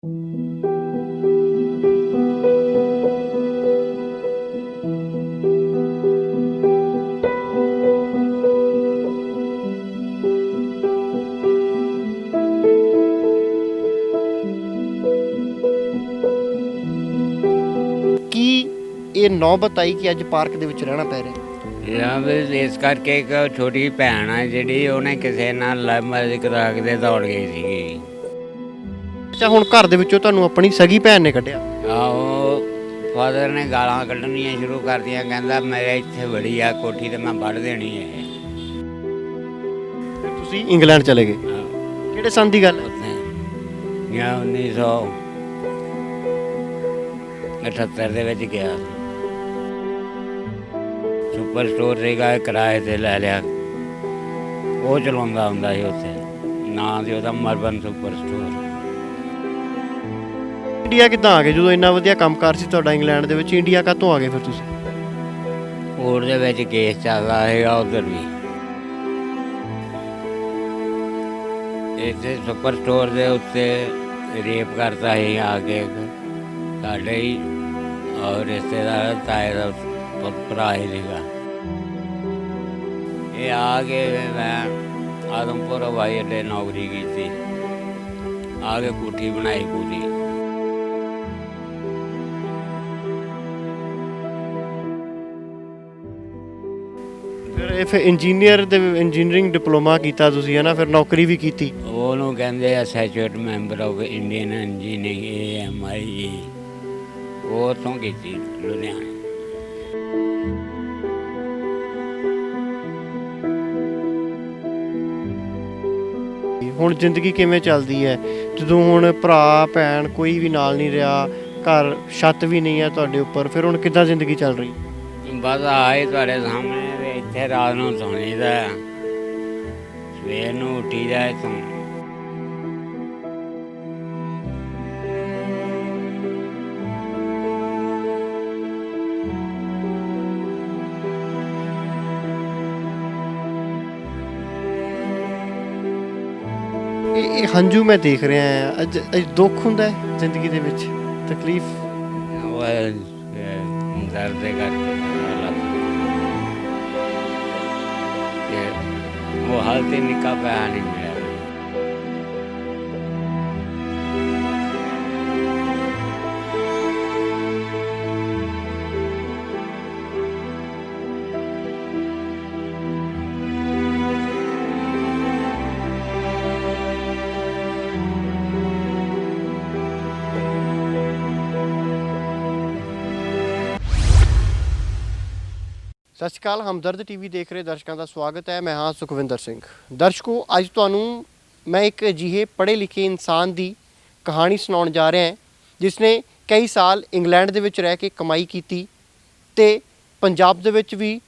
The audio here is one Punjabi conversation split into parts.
ਕੀ ਇਹ ਨੌਬਤ ਆਈ ਕਿ ਅੱਜ ਪਾਰਕ ਦੇ ਵਿੱਚ ਰਹਿਣਾ ਪੈ ਰਿਹਾ? ਜਾਂ ਵੀ ਇਸ ਕਰਕੇ ਇੱਕ ਛੋਟੀ ਭੈਣ ਆ ਜਿਹੜੀ ਉਹਨੇ ਕਿਸੇ ਨਾਲ ਲਵ ਮੈਰਿਜ ਕਰਾ ਕੇ ਤੇ ਦੌੜ ਗਈ ਸੀਗੀ। ਅੱਛਾ, ਹੁਣ ਘਰ ਦੇ ਵਿੱਚੋਂ ਤੁਹਾਨੂੰ ਆਪਣੀ ਸਗੀ ਭੈਣ ਨੇ ਕੱਢਿਆ? ਆਹੋ, ਫਾਦਰ ਨੇ ਗਾਲਾਂ ਕੱਢਣੀਆਂ ਸ਼ੁਰੂ ਕਰਤੀਆਂ, ਕਹਿੰਦਾ ਮੇਰੇ ਇੱਥੇ ਬੜੀ ਆ ਕੋਠੀ ਤੇ ਮੈਂ ਵੱਢ ਦੇਣੀ ਹੈ। ਫਿਰ ਤੁਸੀਂ ਇੰਗਲੈਂਡ ਚਲੇ ਗਏ? ਕਿਹੜੇ ਸੰਨ ਦੀ ਗੱਲ ਹੈ? ਉੱਥੇ ਜਾਂ 1978 ਦੇ ਵਿੱਚ ਗਿਆ। ਸੁਪਰ ਸਟੋਰ ਸੀਗਾ, ਕਿਰਾਏ ਤੇ ਲੈ ਲਿਆ। ਉਹ ਚਲਾਉਂਦਾ ਹੁੰਦਾ ਸੀ ਉੱਥੇ, ਨਾਂ ਸੀ ਉਹਦਾ ਮਰਬਨ ਸੁਪਰ ਸਟੋਰ। ਇੰਡੀਆ ਕਿੱਦਾਂ ਆ ਗਏ ਜਦੋਂ ਇੰਨਾ ਵਧੀਆ ਕੰਮਕਾਰ ਸੀ ਤੁਹਾਡਾ ਇੰਗਲੈਂਡ ਦੇ ਵਿੱਚ? ਇੰਡੀਆ ਕਾਹਤੋਂ ਆ ਗਏ ਫਿਰ ਤੁਸੀਂ? ਕੋਰਟ ਦੇ ਵਿੱਚ ਕੇਸ ਚੱਲਦਾ ਹੈਗਾ ਉੱਧਰ ਵੀ। ਇੱਥੇ ਸੁਪਰ ਸਟੋਰ ਦੇ ਉੱਤੇ ਰੇਪ ਕਰਤਾ ਸੀ ਆ ਕੇ ਸਾਡੇ ਹੀ ਔਰ ਰਿਸ਼ਤੇਦਾਰ ਤਾਏ ਦਾ ਭਰਾ ਹੀ ਸੀਗਾ। ਇਹ ਆ ਕੇ ਮੈਂ ਆਦਮਪੁਰ ਹਵਾਈ ਅੱਡੇ ਨੌਕਰੀ ਕੀਤੀ, ਆ ਕੇ ਕੋਠੀ ਬਣਾਈ ਪੂਰੀ। ਫਿਰ ਇੰਜੀਨੀਅਰਿੰਗ ਡਿਪਲੋਮਾ ਕੀਤਾ ਤੁਸੀਂ, ਹੈ ਨਾ? ਫਿਰ ਨੌਕਰੀ ਵੀ ਕੀਤੀ? ਉਹਨੂੰ ਕਹਿੰਦੇ associate member of Indian engineering AMI, ਉਹ ਉੱਥੋਂ ਕੀਤੀ ਲੁਧਿਆਣੇ। ਹੁਣ ਜ਼ਿੰਦਗੀ ਕਿਵੇਂ ਚੱਲਦੀ ਹੈ ਜਦੋਂ ਹੁਣ ਭਰਾ ਭੈਣ ਕੋਈ ਵੀ ਨਾਲ ਨਹੀਂ ਰਿਹਾ, ਘਰ ਛੱਤ ਵੀ ਨਹੀਂ ਹੈ ਤੁਹਾਡੇ ਉੱਪਰ? ਫਿਰ ਹੁਣ ਕਿੱਦਾਂ ਜ਼ਿੰਦਗੀ ਚੱਲ ਰਹੀ? ਬਸ ਆਏ ਤੁਹਾਡੇ ਸਾਹਮਣੇ ਵੀ ਇੱਥੇ ਰਾਤ ਨੂੰ ਸੌਣੀਦਾ, ਸਵੇਰ ਨੂੰ ਉੱਠੀਦਾ ਇੱਥੋਂ। ਇਹ ਹੰਝੂ ਮੈਂ ਦੇਖ ਰਿਹਾ ਹਾਂ, ਅੱਜ ਦੁੱਖ ਹੁੰਦਾ ਹੈ ਜ਼ਿੰਦਗੀ ਦੇ ਵਿੱਚ, ਤਕਲੀਫ? ਉਹ ਦਰਦ ਦੇ ਕਰਕੇ ਉਹ ਹਾਲ ਤੇ ਨਿੱਕਾ ਪਿਆ ਨਹੀਂ ਮਿਲਿਆ। ਸਤਿ ਸ਼੍ਰੀ ਅਕਾਲ, ਹਮਦਰਦ ਟੀਵੀ ਦੇਖ ਰਹੇ ਦਰਸ਼ਕਾਂ ਦਾ ਸਵਾਗਤ ਹੈ। ਮੈਂ ਹਾਂ ਸੁਖਵਿੰਦਰ ਸਿੰਘ। ਦਰਸ਼ਕੋ, ਅੱਜ ਤੁਹਾਨੂੰ ਮੈਂ ਇੱਕ ਅਜਿਹੇ ਪੜ੍ਹੇ ਲਿਖੇ ਇਨਸਾਨ ਦੀ ਕਹਾਣੀ ਸੁਣਾਉਣ ਜਾ ਰਿਹਾ ਹਾਂ ਜਿਸ ਨੇ ਕਈ ਸਾਲ ਇੰਗਲੈਂਡ ਦੇ ਵਿੱਚ ਰਹਿ ਕੇ ਕਮਾਈ ਕੀਤੀ ਅਤੇ ਪੰਜਾਬ ਦੇ ਵਿੱਚ ਵੀ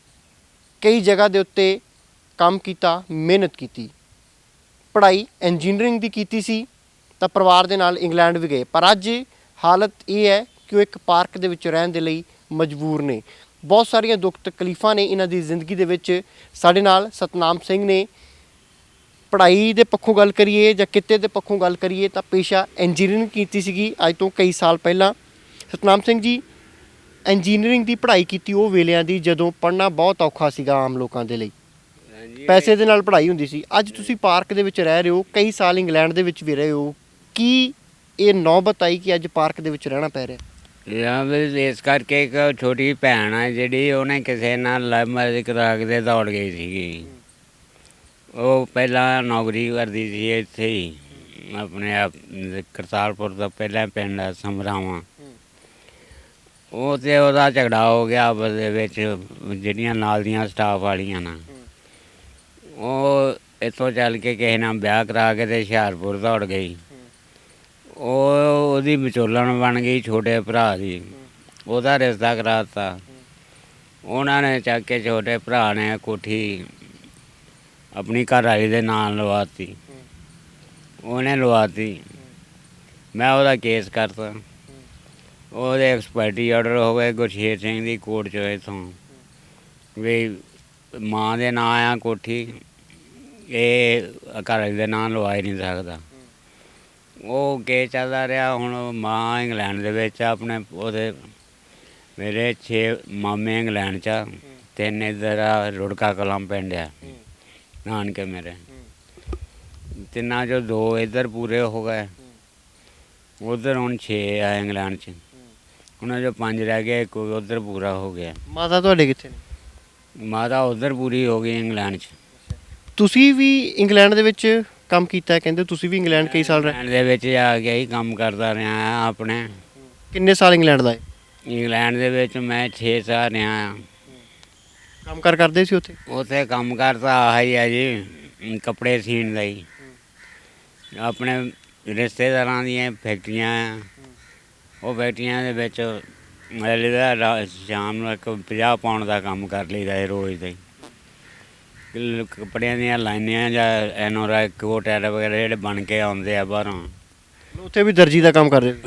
ਕਈ ਜਗ੍ਹਾ ਦੇ ਉੱਤੇ ਕੰਮ ਕੀਤਾ, ਮਿਹਨਤ ਕੀਤੀ। ਪੜ੍ਹਾਈ ਇੰਜੀਨੀਅਰਿੰਗ ਦੀ ਕੀਤੀ ਸੀ ਤਾਂ ਪਰਿਵਾਰ ਦੇ ਨਾਲ ਇੰਗਲੈਂਡ ਵੀ ਗਏ, ਪਰ ਅੱਜ ਹਾਲਤ ਇਹ ਹੈ ਕਿ ਉਹ ਇੱਕ ਪਾਰਕ ਦੇ ਵਿੱਚ ਰਹਿਣ ਦੇ ਲਈ ਮਜਬੂਰ ਨੇ। ਬਹੁਤ ਸਾਰੀਆਂ ਦੁੱਖ ਤਕਲੀਫਾਂ ਨੇ ਇਹਨਾਂ ਦੀ ਜ਼ਿੰਦਗੀ ਦੇ ਵਿੱਚ। ਸਾਡੇ ਨਾਲ ਸਤਨਾਮ ਸਿੰਘ ਨੇ। ਪੜ੍ਹਾਈ ਦੇ ਪੱਖੋਂ ਗੱਲ ਕਰੀਏ ਜਾਂ ਕਿੱਤੇ ਦੇ ਪੱਖੋਂ ਗੱਲ ਕਰੀਏ ਤਾਂ ਪੇਸ਼ਾ ਇੰਜੀਨੀਅਰਿੰਗ ਕੀਤੀ ਸੀਗੀ ਅੱਜ ਤੋਂ ਕਈ ਸਾਲ ਪਹਿਲਾਂ। ਸਤਨਾਮ ਸਿੰਘ ਜੀ, ਇੰਜੀਨੀਅਰਿੰਗ ਦੀ ਪੜ੍ਹਾਈ ਕੀਤੀ ਉਹ ਵੇਲਿਆਂ ਦੀ ਜਦੋਂ ਪੜ੍ਹਨਾ ਬਹੁਤ ਔਖਾ ਸੀਗਾ ਆਮ ਲੋਕਾਂ ਦੇ ਲਈ, ਪੈਸੇ ਦੇ ਨਾਲ ਪੜ੍ਹਾਈ ਹੁੰਦੀ ਸੀ। ਅੱਜ ਤੁਸੀਂ ਪਾਰਕ ਦੇ ਵਿੱਚ ਰਹਿ ਰਹੇ ਹੋ, ਕਈ ਸਾਲ ਇੰਗਲੈਂਡ ਦੇ ਵਿੱਚ ਵੀ ਰਹੇ ਹੋ, ਕੀ ਇਹ ਨੌਬਤ ਆਈ ਕਿ ਅੱਜ ਪਾਰਕ ਦੇ ਵਿੱਚ ਰਹਿਣਾ ਪੈ ਰਿਹਾ? ਜਾਂ ਵੀ ਇਸ ਕਰਕੇ ਇੱਕ ਛੋਟੀ ਭੈਣ ਆ ਜਿਹੜੀ ਉਹਨੇ ਕਿਸੇ ਨਾਲ ਲਵ ਮੈਰਿਜ ਕਰਾ ਕੇ ਤੇ ਦੌੜ ਗਈ ਸੀਗੀ। ਉਹ ਪਹਿਲਾਂ ਨੌਕਰੀ ਕਰਦੀ ਸੀ ਇੱਥੇ ਹੀ ਆਪਣੇ ਆਪ ਕਰਤਾਰਪੁਰ ਦਾ ਪਹਿਲਾਂ ਪਿੰਡ ਸਮਰਾਵਾਂ। ਉਹ ਤੇ ਉਹਦਾ ਝਗੜਾ ਹੋ ਗਿਆ ਆਪਸ ਦੇ ਵਿੱਚ ਜਿਹੜੀਆਂ ਨਾਲ ਦੀਆਂ ਸਟਾਫ ਵਾਲੀਆਂ ਨਾਲ। ਉਹ ਇੱਥੋਂ ਚੱਲ ਕੇ ਕਿਸੇ ਨਾਲ ਵਿਆਹ ਕਰਾ ਕੇ ਤੇ ਹੁਸ਼ਿਆਰਪੁਰ ਦੌੜ ਗਈ। ਉਹਦੀ ਵਿਚੋਲਣ ਬਣ ਗਈ ਛੋਟੇ ਭਰਾ ਦੀ, ਉਹਦਾ ਰਿਸ਼ਤਾ ਕਰਾ ਦਿੱਤਾ। ਉਹਨਾਂ ਨੇ ਚੱਕ ਕੇ ਛੋਟੇ ਭਰਾ ਨੇ ਕੋਠੀ ਆਪਣੀ ਘਰ ਵਾਲੀ ਦੇ ਨਾਂ ਲਵਾਤੀ, ਉਹਨੇ ਲਵਾਤੀ। ਮੈਂ ਉਹਦਾ ਕੇਸ ਕਰਤਾ, ਉਹਦੇ ਐਕਸਪਾਇਰੀ ਆਰਡਰ ਹੋ ਗਏ ਗੁਰਸ਼ੇਰ ਸਿੰਘ ਦੀ ਕੋਰਟ 'ਚੋਂ ਇੱਥੋਂ ਵੀ ਮਾਂ ਦੇ ਨਾਂ ਆ ਕੋਠੀ, ਇਹ ਘਰ ਵਾਲੀ ਦੇ ਨਾਂ ਲਵਾ ਹੀ ਨਹੀਂ ਸਕਦਾ। ਉਹ ਕੇ ਚੱਲਦਾ ਰਿਹਾ। ਹੁਣ ਮਾਂ ਇੰਗਲੈਂਡ ਦੇ ਵਿੱਚ ਆ, ਆਪਣੇ ਉਹਦੇ ਮੇਰੇ 6 ਮਾਮੇ ਇੰਗਲੈਂਡ 'ਚ ਆ, 3 ਇੱਧਰ ਆ ਰੁੜਕਾ ਕਲਾਂ ਪਿੰਡ ਆ ਨਾਨਕੇ ਮੇਰੇ। ਤਿੰਨਾਂ 'ਚੋਂ 2 ਇੱਧਰ ਪੂਰੇ ਹੋ ਗਏ, ਉੱਧਰ ਹੁਣ 6 ਆ ਇੰਗਲੈਂਡ 'ਚ। ਉਹਨਾਂ 'ਚੋਂ 5 ਰਹਿ ਗਏ, ਇੱਕ ਉੱਧਰ ਪੂਰਾ ਹੋ ਗਿਆ। ਮਾਤਾ ਤੁਹਾਡੇ ਕਿੱਥੇ ਨੇ? ਮਾਤਾ ਉੱਧਰ ਪੂਰੀ ਹੋ ਗਈ ਇੰਗਲੈਂਡ 'ਚ। ਤੁਸੀਂ ਵੀ ਇੰਗਲੈਂਡ ਦੇ ਵਿੱਚ ਕੰਮ ਕੀਤਾ ਹੈ, ਕਹਿੰਦੇ ਤੁਸੀਂ ਵੀ ਇੰਗਲੈਂਡ ਕਈ ਸਾਲ ਰਹੇ। ਇੰਗਲੈਂਡ ਦੇ ਵਿੱਚ ਜਾ ਕੇ ਹੀ ਕੰਮ ਕਰਦਾ ਰਿਹਾ ਆ ਆਪਣੇ। ਕਿੰਨੇ ਸਾਲ ਇੰਗਲੈਂਡ ਦਾ ਹੈ? ਇੰਗਲੈਂਡ ਦੇ ਵਿੱਚ ਮੈਂ 6 ਸਾਲ ਰਿਹਾ ਆ। ਕੰਮ ਕਾਰ ਕਰਦੇ ਸੀ ਉੱਥੇ? ਉੱਥੇ ਕੰਮ ਕਰਦਾ ਆਹੀ ਆ ਜੀ, ਕੱਪੜੇ ਸੀਣ ਦਾ ਹੀ। ਆਪਣੇ ਰਿਸ਼ਤੇਦਾਰਾਂ ਦੀਆਂ ਫੈਕਟਰੀਆਂ ਆ, ਉਹ ਫੈਕਟਰੀਆਂ ਦੇ ਵਿੱਚ ਮਤਲਬ ਸ਼ਾਮ ਨੂੰ ਇੱਕ 50 ਪਾਉਣ ਦਾ ਕੰਮ ਕਰ ਲਈਦਾ ਹੈ ਰੋਜ਼ ਦਾ ਹੀ। ਕੱਪੜਿਆਂ ਦੀਆਂ ਲਾਈਨਾਂ ਜਾਂ ਐਨੋਰਾ ਕੋਟ ਐਡ ਵਗੈਰਾ ਜਿਹੜੇ ਬਣ ਕੇ ਆਉਂਦੇ ਆ ਬਾਹਰੋਂ, ਉੱਥੇ ਵੀ ਦਰਜੀ ਦਾ ਕੰਮ ਕਰਦੇ ਸੀ?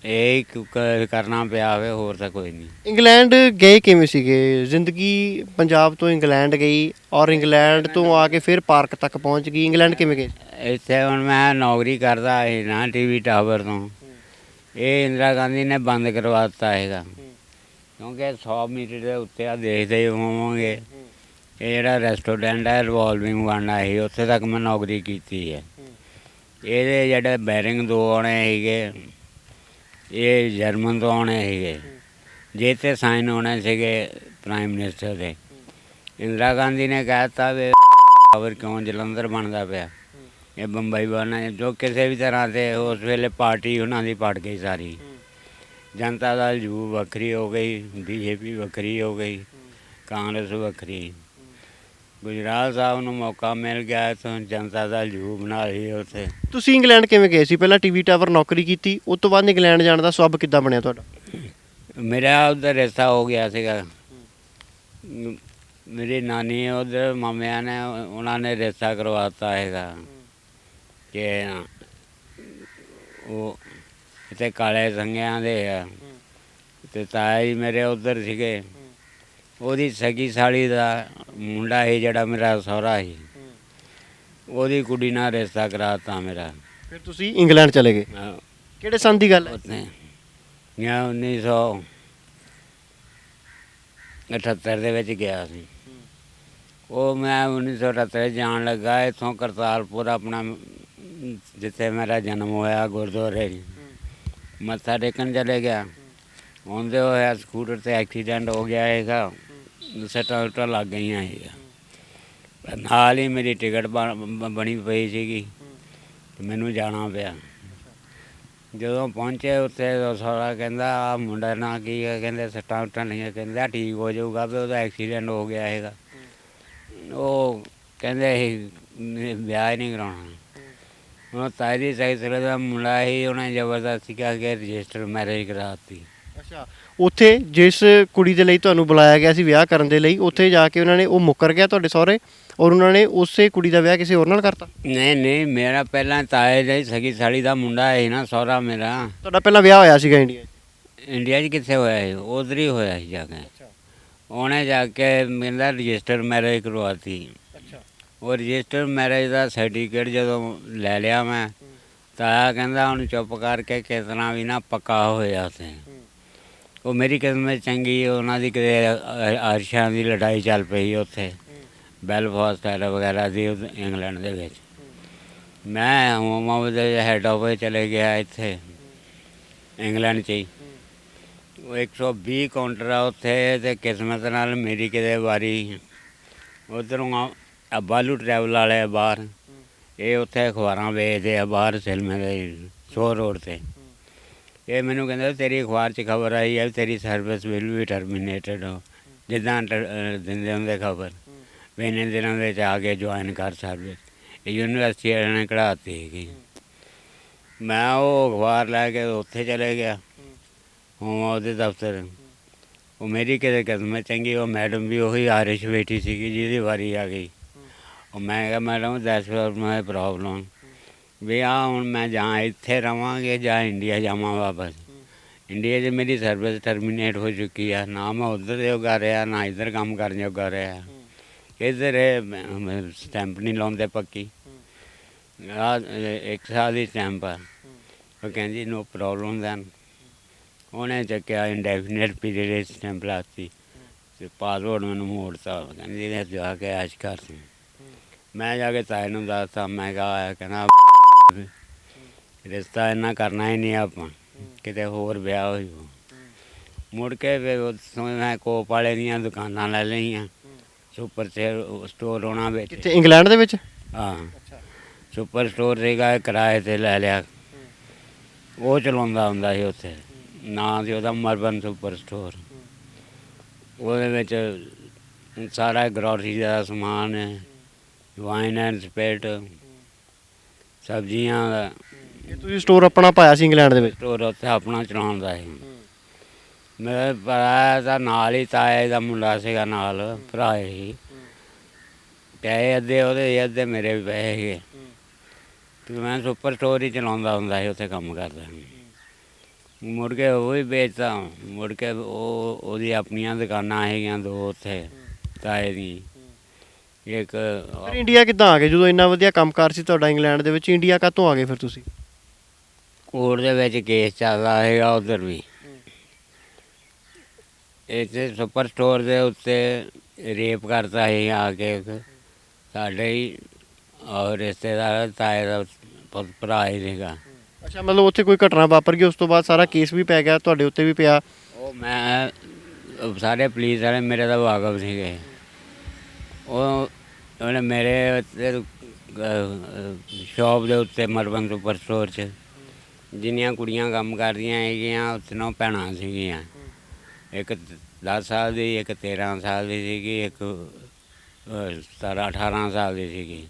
ਇਹ ਕਰਨਾ ਪਿਆ ਹੋਵੇ, ਹੋਰ ਤਾਂ ਕੋਈ ਨਹੀਂ। ਇੰਗਲੈਂਡ ਗਏ ਕਿਵੇਂ ਸੀਗੇ? ਜ਼ਿੰਦਗੀ ਪੰਜਾਬ ਤੋਂ ਇੰਗਲੈਂਡ ਗਈ ਔਰ ਇੰਗਲੈਂਡ ਤੋਂ ਆ ਕੇ ਫਿਰ ਪਾਰਕ ਤੱਕ ਪਹੁੰਚ ਗਈ। ਇੰਗਲੈਂਡ ਕਿਵੇਂ ਗਏ? ਇੱਥੇ ਹੁਣ ਮੈਂ ਨੌਕਰੀ ਕਰਦਾ ਸੀ ਨਾ TV ਟਾਵਰ ਤੋਂ। ਇਹ ਇੰਦਰਾ ਗਾਂਧੀ ਨੇ ਬੰਦ ਕਰਵਾ ਦਿੱਤਾ ਹੈਗਾ, ਕਿਉਂਕਿ 100 ਮੀਟਰ ਦੇ ਉੱਤੇ ਆ ਦੇਖਦੇ ਹੀ ਹੋਵਾਂਗੇ। ਇਹ ਜਿਹੜਾ ਰੈਸਟੋਰੈਂਟ ਹੈ ਰਿਵੋਲਵਿੰਗ ਬਣਨਾ ਸੀ, ਉੱਥੇ ਤੱਕ ਮੈਂ ਨੌਕਰੀ ਕੀਤੀ ਹੈ। ਇਹਦੇ ਜਿਹੜੇ ਬੈਰਿੰਗ 2 ਆਉਣੇ ਸੀਗੇ, ਇਹ ਜਰਮਨ ਤੋਂ ਆਉਣੇ ਸੀਗੇ, ਜੇ 'ਤੇ ਸਾਈਨ ਹੋਣੇ ਸੀਗੇ ਪ੍ਰਾਈਮ ਮਿਨਿਸਟਰ ਦੇ। ਇੰਦਰਾ ਗਾਂਧੀ ਨੇ ਕਹਿ ਦਿੱਤਾ ਵੀ ਟਾਵਰ ਕਿਉਂ ਜਲੰਧਰ ਬਣਦਾ ਪਿਆ, ਇਹ ਬੰਬਈ ਬਣਨਾ। ਜੋ ਕਿਸੇ ਵੀ ਤਰ੍ਹਾਂ 'ਤੇ ਉਸ ਵੇਲੇ ਪਾਰਟੀ ਉਹਨਾਂ ਦੀ ਪੜ ਗਈ ਸਾਰੀ। ਜਨਤਾ ਦਲ ਯੂ ਵੱਖਰੀ ਹੋ ਗਈ, BJP ਵੱਖਰੀ ਹੋ ਗਈ, ਕਾਂਗਰਸ ਵੱਖਰੀ। ਗੁਜਰਾਲ ਸਾਹਿਬ ਨੂੰ ਮੌਕਾ ਮਿਲ ਗਿਆ ਤਾਂ ਜਨਤਾ ਦਲ ਯੂ ਬਣਾ ਲਈ ਉੱਥੇ। ਤੁਸੀਂ ਇੰਗਲੈਂਡ ਕਿਵੇਂ ਗਏ ਸੀ? ਪਹਿਲਾਂ TV ਟਾਵਰ ਨੌਕਰੀ ਕੀਤੀ, ਉਸ ਤੋਂ ਬਾਅਦ ਇੰਗਲੈਂਡ ਜਾਣ ਦਾ ਸਬੱਬ ਕਿੱਦਾਂ ਬਣਿਆ ਤੁਹਾਡਾ? ਮੇਰਾ ਉੱਧਰ ਰਿਸ਼ਤਾ ਹੋ ਗਿਆ ਸੀਗਾ। ਮੇਰੀ ਨਾਨੀ ਉੱਧਰ ਮਾਮਿਆਂ ਨੇ ਉਹਨਾਂ ਨੇ ਰਿਸ਼ਤਾ ਕਰਵਾਤਾ ਹੈਗਾ ਕਿ ਉਹ ਇੱਥੇ ਕਾਲੇ ਸੰਗਿਆਂ ਦੇ ਆ, ਅਤੇ ਤਾਇਆ ਜੀ ਮੇਰੇ ਉੱਧਰ ਸੀਗੇ। ਉਹਦੀ ਸਗੀ ਸਾਲੀ ਦਾ ਮੁੰਡਾ ਸੀ ਜਿਹੜਾ ਮੇਰਾ ਸਹੁਰਾ ਸੀ, ਉਹਦੀ ਕੁੜੀ ਨਾਲ ਰਿਸ਼ਤਾ ਕਰਾਤਾ ਮੇਰਾ। ਫਿਰ ਤੁਸੀਂ ਇੰਗਲੈਂਡ ਚਲੇ ਗਏ? ਕਿਹੜੇ ਸੰਨ ਦੀ ਗੱਲ ਹੈ? ਉੱਥੇ 1978 ਦੇ ਵਿੱਚ ਗਿਆ ਸੀ। ਉਹ ਮੈਂ 1978 ਜਾਣ ਲੱਗਾ ਇੱਥੋਂ ਕਰਤਾਰਪੁਰ, ਆਪਣਾ ਜਿੱਥੇ ਮੇਰਾ ਜਨਮ ਹੋਇਆ ਗੁਰਦੁਆਰੇ ਮੱਥਾ ਟੇਕਣ ਚਲੇ ਗਿਆ। ਆਉਂਦੇ ਹੋਇਆ ਸਕੂਟਰ 'ਤੇ ਐਕਸੀਡੈਂਟ ਹੋ ਗਿਆ ਹੈਗਾ, ਸੱਟਾਂ ਸੁੱਟਾਂ ਲੱਗ ਗਈਆਂ ਹੈਗਾ। ਨਾਲ ਹੀ ਮੇਰੀ ਟਿਕਟ ਬਣੀ ਪਈ ਸੀਗੀ, ਮੈਨੂੰ ਜਾਣਾ ਪਿਆ। ਜਦੋਂ ਪਹੁੰਚੇ ਉੱਥੇ ਸਾਰਾ ਕਹਿੰਦਾ ਆਹ ਮੁੰਡਾ ਨਾ ਕੀ ਹੈ, ਕਹਿੰਦੇ ਸੱਟਾਂ ਸੁੱਟਾਂ ਨਹੀਂ, ਕਹਿੰਦਾ ਠੀਕ ਹੋ ਜਾਊਗਾ ਵੀ ਉਹਦਾ ਐਕਸੀਡੈਂਟ ਹੋ ਗਿਆ ਹੈਗਾ। ਉਹ ਕਹਿੰਦੇ ਅਸੀਂ ਵਿਆਹ ਹੀ ਨਹੀਂ ਕਰਾਉਣਾ। ਹੁਣ ਤਾਰੀ ਸਾਈਸਲੇ ਦਾ ਮੁੰਡਾ ਸੀ, ਉਹਨੇ ਜ਼ਬਰਦਸਤੀ ਕਹਿ ਕੇ ਰਜਿਸਟਰ ਮੈਰਿਜ ਕਰਾ ਦਿੱਤੀ। ਅੱਛਾ, ਉੱਥੇ ਜਿਸ ਕੁੜੀ ਦੇ ਲਈ ਤੁਹਾਨੂੰ ਬੁਲਾਇਆ ਗਿਆ ਸੀ ਵਿਆਹ ਕਰਨ ਦੇ ਲਈ, ਉੱਥੇ ਜਾ ਕੇ ਉਹਨਾਂ ਨੇ ਉਹ ਮੁੱਕਰ ਗਿਆ ਤੁਹਾਡੇ ਸਹੁਰੇ, ਔਰ ਉਹਨਾਂ ਨੇ ਉਸੇ ਕੁੜੀ ਦਾ ਵਿਆਹ ਕਿਸੇ ਹੋਰ ਨਾਲ ਕਰਤਾ? ਨਹੀਂ ਨਹੀਂ, ਮੇਰਾ ਪਹਿਲਾਂ ਤਾਏ ਦੀ ਸਗੀ ਸਾਲੀ ਦਾ ਮੁੰਡਾ ਹੈ ਨਾ ਸਹੁਰਾ ਮੇਰਾ। ਤੁਹਾਡਾ ਪਹਿਲਾਂ ਵਿਆਹ ਹੋਇਆ ਸੀਗਾ ਇੰਡੀਆ 'ਚ? ਇੰਡੀਆ 'ਚ ਕਿੱਥੇ ਹੋਇਆ ਸੀ, ਉੱਧਰ ਹੀ ਹੋਇਆ ਸੀ ਜਾ ਕੇ। ਉਹਨੇ ਜਾ ਕੇ ਮੇਰਾ ਰਜਿਸਟਰ ਮੈਰਿਜ ਕਰਵਾਤੀ। ਉਹ ਰਜਿਸਟਰ ਮੈਰਿਜ ਦਾ ਸਰਟੀਫਿਕੇਟ ਜਦੋਂ ਲੈ ਲਿਆ ਮੈਂ, ਤਾਇਆ ਕਹਿੰਦਾ ਹੁਣ ਚੁੱਪ ਕਰਕੇ ਕਿਤਨਾ ਵੀ ਨਾ ਪੱਕਾ ਹੋਇਆ ਉੱਥੇ। ਉਹ ਮੇਰੀ ਕਿਸਮਤ ਚੰਗੀ, ਉਹਨਾਂ ਦੀ ਕਿਤੇ ਅਰਸ਼ਾਂ ਦੀ ਲੜਾਈ ਚੱਲ ਪਈ ਉੱਥੇ ਬੈਲਫਾਸਟ ਵਗੈਰਾ ਦੀ ਇੰਗਲੈਂਡ ਦੇ ਵਿੱਚ। ਮੈਂ ਹੋਮ ਆਫਿਸ ਦੇ ਹੈਡ ਆਫਿਸ ਚਲੇ ਗਿਆ ਇੱਥੇ ਇੰਗਲੈਂਡ 'ਚ ਹੀ। ਉਹ 120 ਕਾਊਂਟਰ ਆ ਉੱਥੇ, ਅਤੇ ਕਿਸਮਤ ਨਾਲ ਮੇਰੀ ਕਿਤੇ ਵਾਰੀ ਉੱਧਰੋਂ ਬਾਲੂ ਟਰੈਵਲ ਵਾਲੇ ਆ ਬਾਹਰ, ਇਹ ਉੱਥੇ ਅਖਬਾਰਾਂ ਵੇਚਦੇ ਆ ਬਾਹਰ ਸਿਲਮੇ ਦੇ 100 ਰੋਡ 'ਤੇ। ਇਹ ਮੈਨੂੰ ਕਹਿੰਦੇ ਤੇਰੀ ਅਖਬਾਰ 'ਚ ਖਬਰ ਆਈ ਹੈ ਤੇਰੀ ਸਰਵਿਸ ਵਿਲ ਵੀ ਟਰਮੀਨੇਟਡ ਹੋ, ਜਿੱਦਾਂ ਦਿੰਦੇ ਹੁੰਦੇ ਖਬਰ ਵੀ ਇੰਨੇ ਦਿਨਾਂ ਦੇ ਵਿੱਚ ਆ ਕੇ ਜੁਆਇਨ ਕਰ ਸਰਵਿਸ। ਇਹ ਯੂਨੀਵਰਸਿਟੀ ਵਾਲਿਆਂ ਨੇ ਕਢਾਤੀ ਹੈਗੀ। ਮੈਂ ਉਹ ਅਖਬਾਰ ਲੈ ਕੇ ਉੱਥੇ ਚਲੇ ਗਿਆ ਹੋਮ ਉਹਦੇ ਦਫ਼ਤਰ। ਉਹ ਮੇਰੀ ਕਿਤੇ ਕਿਸਮਤ ਚੰਗੀ, ਉਹ ਮੈਡਮ ਵੀ ਉਹੀ ਆਰਿਸ਼ ਬੈਠੀ ਸੀਗੀ ਜਿਹਦੀ ਵਾਰੀ ਆ ਗਈ। ਉਹ ਮੈਂ ਕਿਹਾ ਮੈਡਮ ਦੈਟਸ ਮਾਈ ਪ੍ਰੋਬਲਮ ਵੀ ਆ ਹੁਣ ਮੈਂ ਜਾਂ ਇੱਥੇ ਰਵਾਂਗੇ ਜਾਂ ਇੰਡੀਆ ਜਾਵਾਂ ਵਾਪਸ। ਇੰਡੀਆ 'ਚ ਮੇਰੀ ਸਰਵਿਸ ਟਰਮੀਨੇਟ ਹੋ ਚੁੱਕੀ ਆ, ਨਾ ਮੈਂ ਉੱਧਰ ਜੋਗਾ ਰਿਹਾ ਨਾ ਇੱਧਰ ਕੰਮ ਕਰਨ ਜੋਗਾ ਰਿਹਾ। ਇੱਧਰ ਸਟੈਂਪ ਨਹੀਂ ਲਾਉਂਦੇ ਪੱਕੀ, ਆ 1 ਸਾਲ ਦੀ ਸਟੈਂਪ ਆ। ਉਹ ਕਹਿੰਦੀ ਨੋ ਪ੍ਰੋਬਲਮ ਦੈਨ। ਉਹਨੇ ਚੱਕਿਆ ਇੰਡੈਫੀਨਿਟ ਪੀਰੀਅਡ ਸਟੈਂਪ ਲਾਤੀ ਅਤੇ ਪਾਸਪੋਰਟ ਮੈਨੂੰ ਮੋੜਤਾ। ਕਹਿੰਦੀ ਇਹਨੇ ਜਾ ਕੇ ਐਸ਼ ਕਰ ਸੀ। ਮੈਂ ਜਾ ਕੇ ਤਾਏ ਨੂੰ ਦੱਸਤਾ। ਮੈਂ ਕਿਹਾ ਆਇਆ, ਕਹਿੰਦਾ ਰਿਸ਼ਤਾ ਇੰਨਾ ਕਰਨਾ ਹੀ ਨਹੀਂ ਆਪਾਂ, ਕਿਤੇ ਹੋਰ ਵਿਆਹ ਹੋ ਜਾਊ। ਮੁੜ ਕੇ ਫਿਰ ਉੱਥੋਂ ਮੈਂ ਕੋਪ ਵਾਲੇ ਦੀਆਂ ਦੁਕਾਨਾਂ ਲੈ ਲਈਆਂ। ਸੁਪਰ ਸਟੋਰ ਉਹਨਾਂ ਵਿੱਚ। ਕਿੱਥੇ, ਇੰਗਲੈਂਡ ਦੇ ਵਿੱਚ? ਹਾਂ, ਸੁਪਰ ਸਟੋਰ ਸੀਗਾ, ਕਿਰਾਏ 'ਤੇ ਲੈ ਲਿਆ। ਉਹ ਚਲਾਉਂਦਾ ਹੁੰਦਾ ਸੀ ਉੱਥੇ, ਨਾਂ ਸੀ ਉਹਦਾ ਮਰਬਨ ਸੁਪਰ ਸਟੋਰ। ਉਹਦੇ ਵਿੱਚ ਸਾਰਾ ਗਰੋਸਰੀ ਦਾ ਸਮਾਨ, ਵਾਈਨ ਐਂਡ ਸਪਿਰਿਟ, ਸਬਜ਼ੀਆਂ ਦਾ ਇਹ ਤੁਸੀਂ ਸਟੋਰ ਆਪਣਾ ਪਾਇਆ ਸੀ ਇੰਗਲੈਂਡ ਦੇ ਵਿੱਚ? ਸਟੋਰ ਉੱਥੇ ਆਪਣਾ ਚਲਾਉਂਦਾ ਸੀ। ਮੇਰੇ ਭਰਾ ਦਾ ਨਾਲ ਹੀ ਤਾਏ ਦਾ ਮੁੰਡਾ ਸੀਗਾ, ਨਾਲ ਭਰਾ ਸੀ। ਪੈਸੇ ਅੱਧੇ ਉਹਦੇ ਅੱਧੇ ਮੇਰੇ ਵੀ ਪੈਸੇ ਸੀਗੇ। ਅਤੇ ਮੈਂ ਸੁਪਰ ਸਟੋਰ ਹੀ ਚਲਾਉਂਦਾ ਹੁੰਦਾ ਸੀ, ਉੱਥੇ ਕੰਮ ਕਰਦਾ। ਮੁੜ ਕੇ ਉਹ ਵੀ ਵੇਚਤਾ। ਮੁੜ ਕੇ ਉਹਦੀ ਆਪਣੀਆਂ ਦੁਕਾਨਾਂ ਹੈਗੀਆਂ 2 ਉੱਥੇ ਤਾਏ ਦੀ। ਇੱਕ ਫਿਰ ਇੰਡੀਆ ਕਿੱਦਾਂ ਆ ਗਏ ਜਦੋਂ ਇੰਨਾ ਵਧੀਆ ਕੰਮਕਾਰ ਸੀ ਤੁਹਾਡਾ ਇੰਗਲੈਂਡ ਦੇ ਵਿੱਚ? ਇੰਡੀਆ ਕਾਹਤੋਂ ਆ ਗਏ ਫਿਰ ਤੁਸੀਂ? ਕੋਰਟ ਦੇ ਵਿੱਚ ਕੇਸ ਚੱਲਦਾ ਹੈਗਾ ਉੱਧਰ ਵੀ। ਇੱਥੇ ਸੁਪਰ ਸਟੋਰ ਦੇ ਉੱਤੇ ਰੇਪ ਕਰਤਾ ਸੀ ਆ ਕੇ ਸਾਡੇ ਹੀ ਰਿਸ਼ਤੇਦਾਰ, ਤਾਏ ਦਾ ਭਰਾ ਹੀ ਸੀਗਾ। ਅੱਛਾ, ਮਤਲਬ ਉੱਥੇ ਕੋਈ ਘਟਨਾ ਵਾਪਰ ਗਈ, ਉਸ ਤੋਂ ਬਾਅਦ ਸਾਰਾ ਕੇਸ ਵੀ ਪੈ ਗਿਆ, ਤੁਹਾਡੇ ਉੱਤੇ ਵੀ ਪਿਆ? ਉਹ ਮੈਂ ਸਾਰੇ ਪੁਲਿਸ ਵਾਲੇ ਮੇਰੇ ਦਾ ਵਾਕਫ ਸੀਗੇ। ਉਹਨੇ ਮੇਰੇ ਸ਼ੌਪ ਦੇ ਉੱਤੇ ਮਰਬਨ ਸੁਪਰ ਸਟੋਰ 'ਚ ਜਿੰਨੀਆਂ ਕੁੜੀਆਂ ਕੰਮ ਕਰਦੀਆਂ ਹੈਗੀਆਂ, ਉਹ 3 ਭੈਣਾਂ ਸੀਗੀਆਂ। ਇੱਕ 10 ਸਾਲ ਦੀ, ਇੱਕ 13 ਸਾਲ ਦੀ ਸੀਗੀ, ਇੱਕ 17-18 ਸਾਲ ਦੀ ਸੀਗੀ।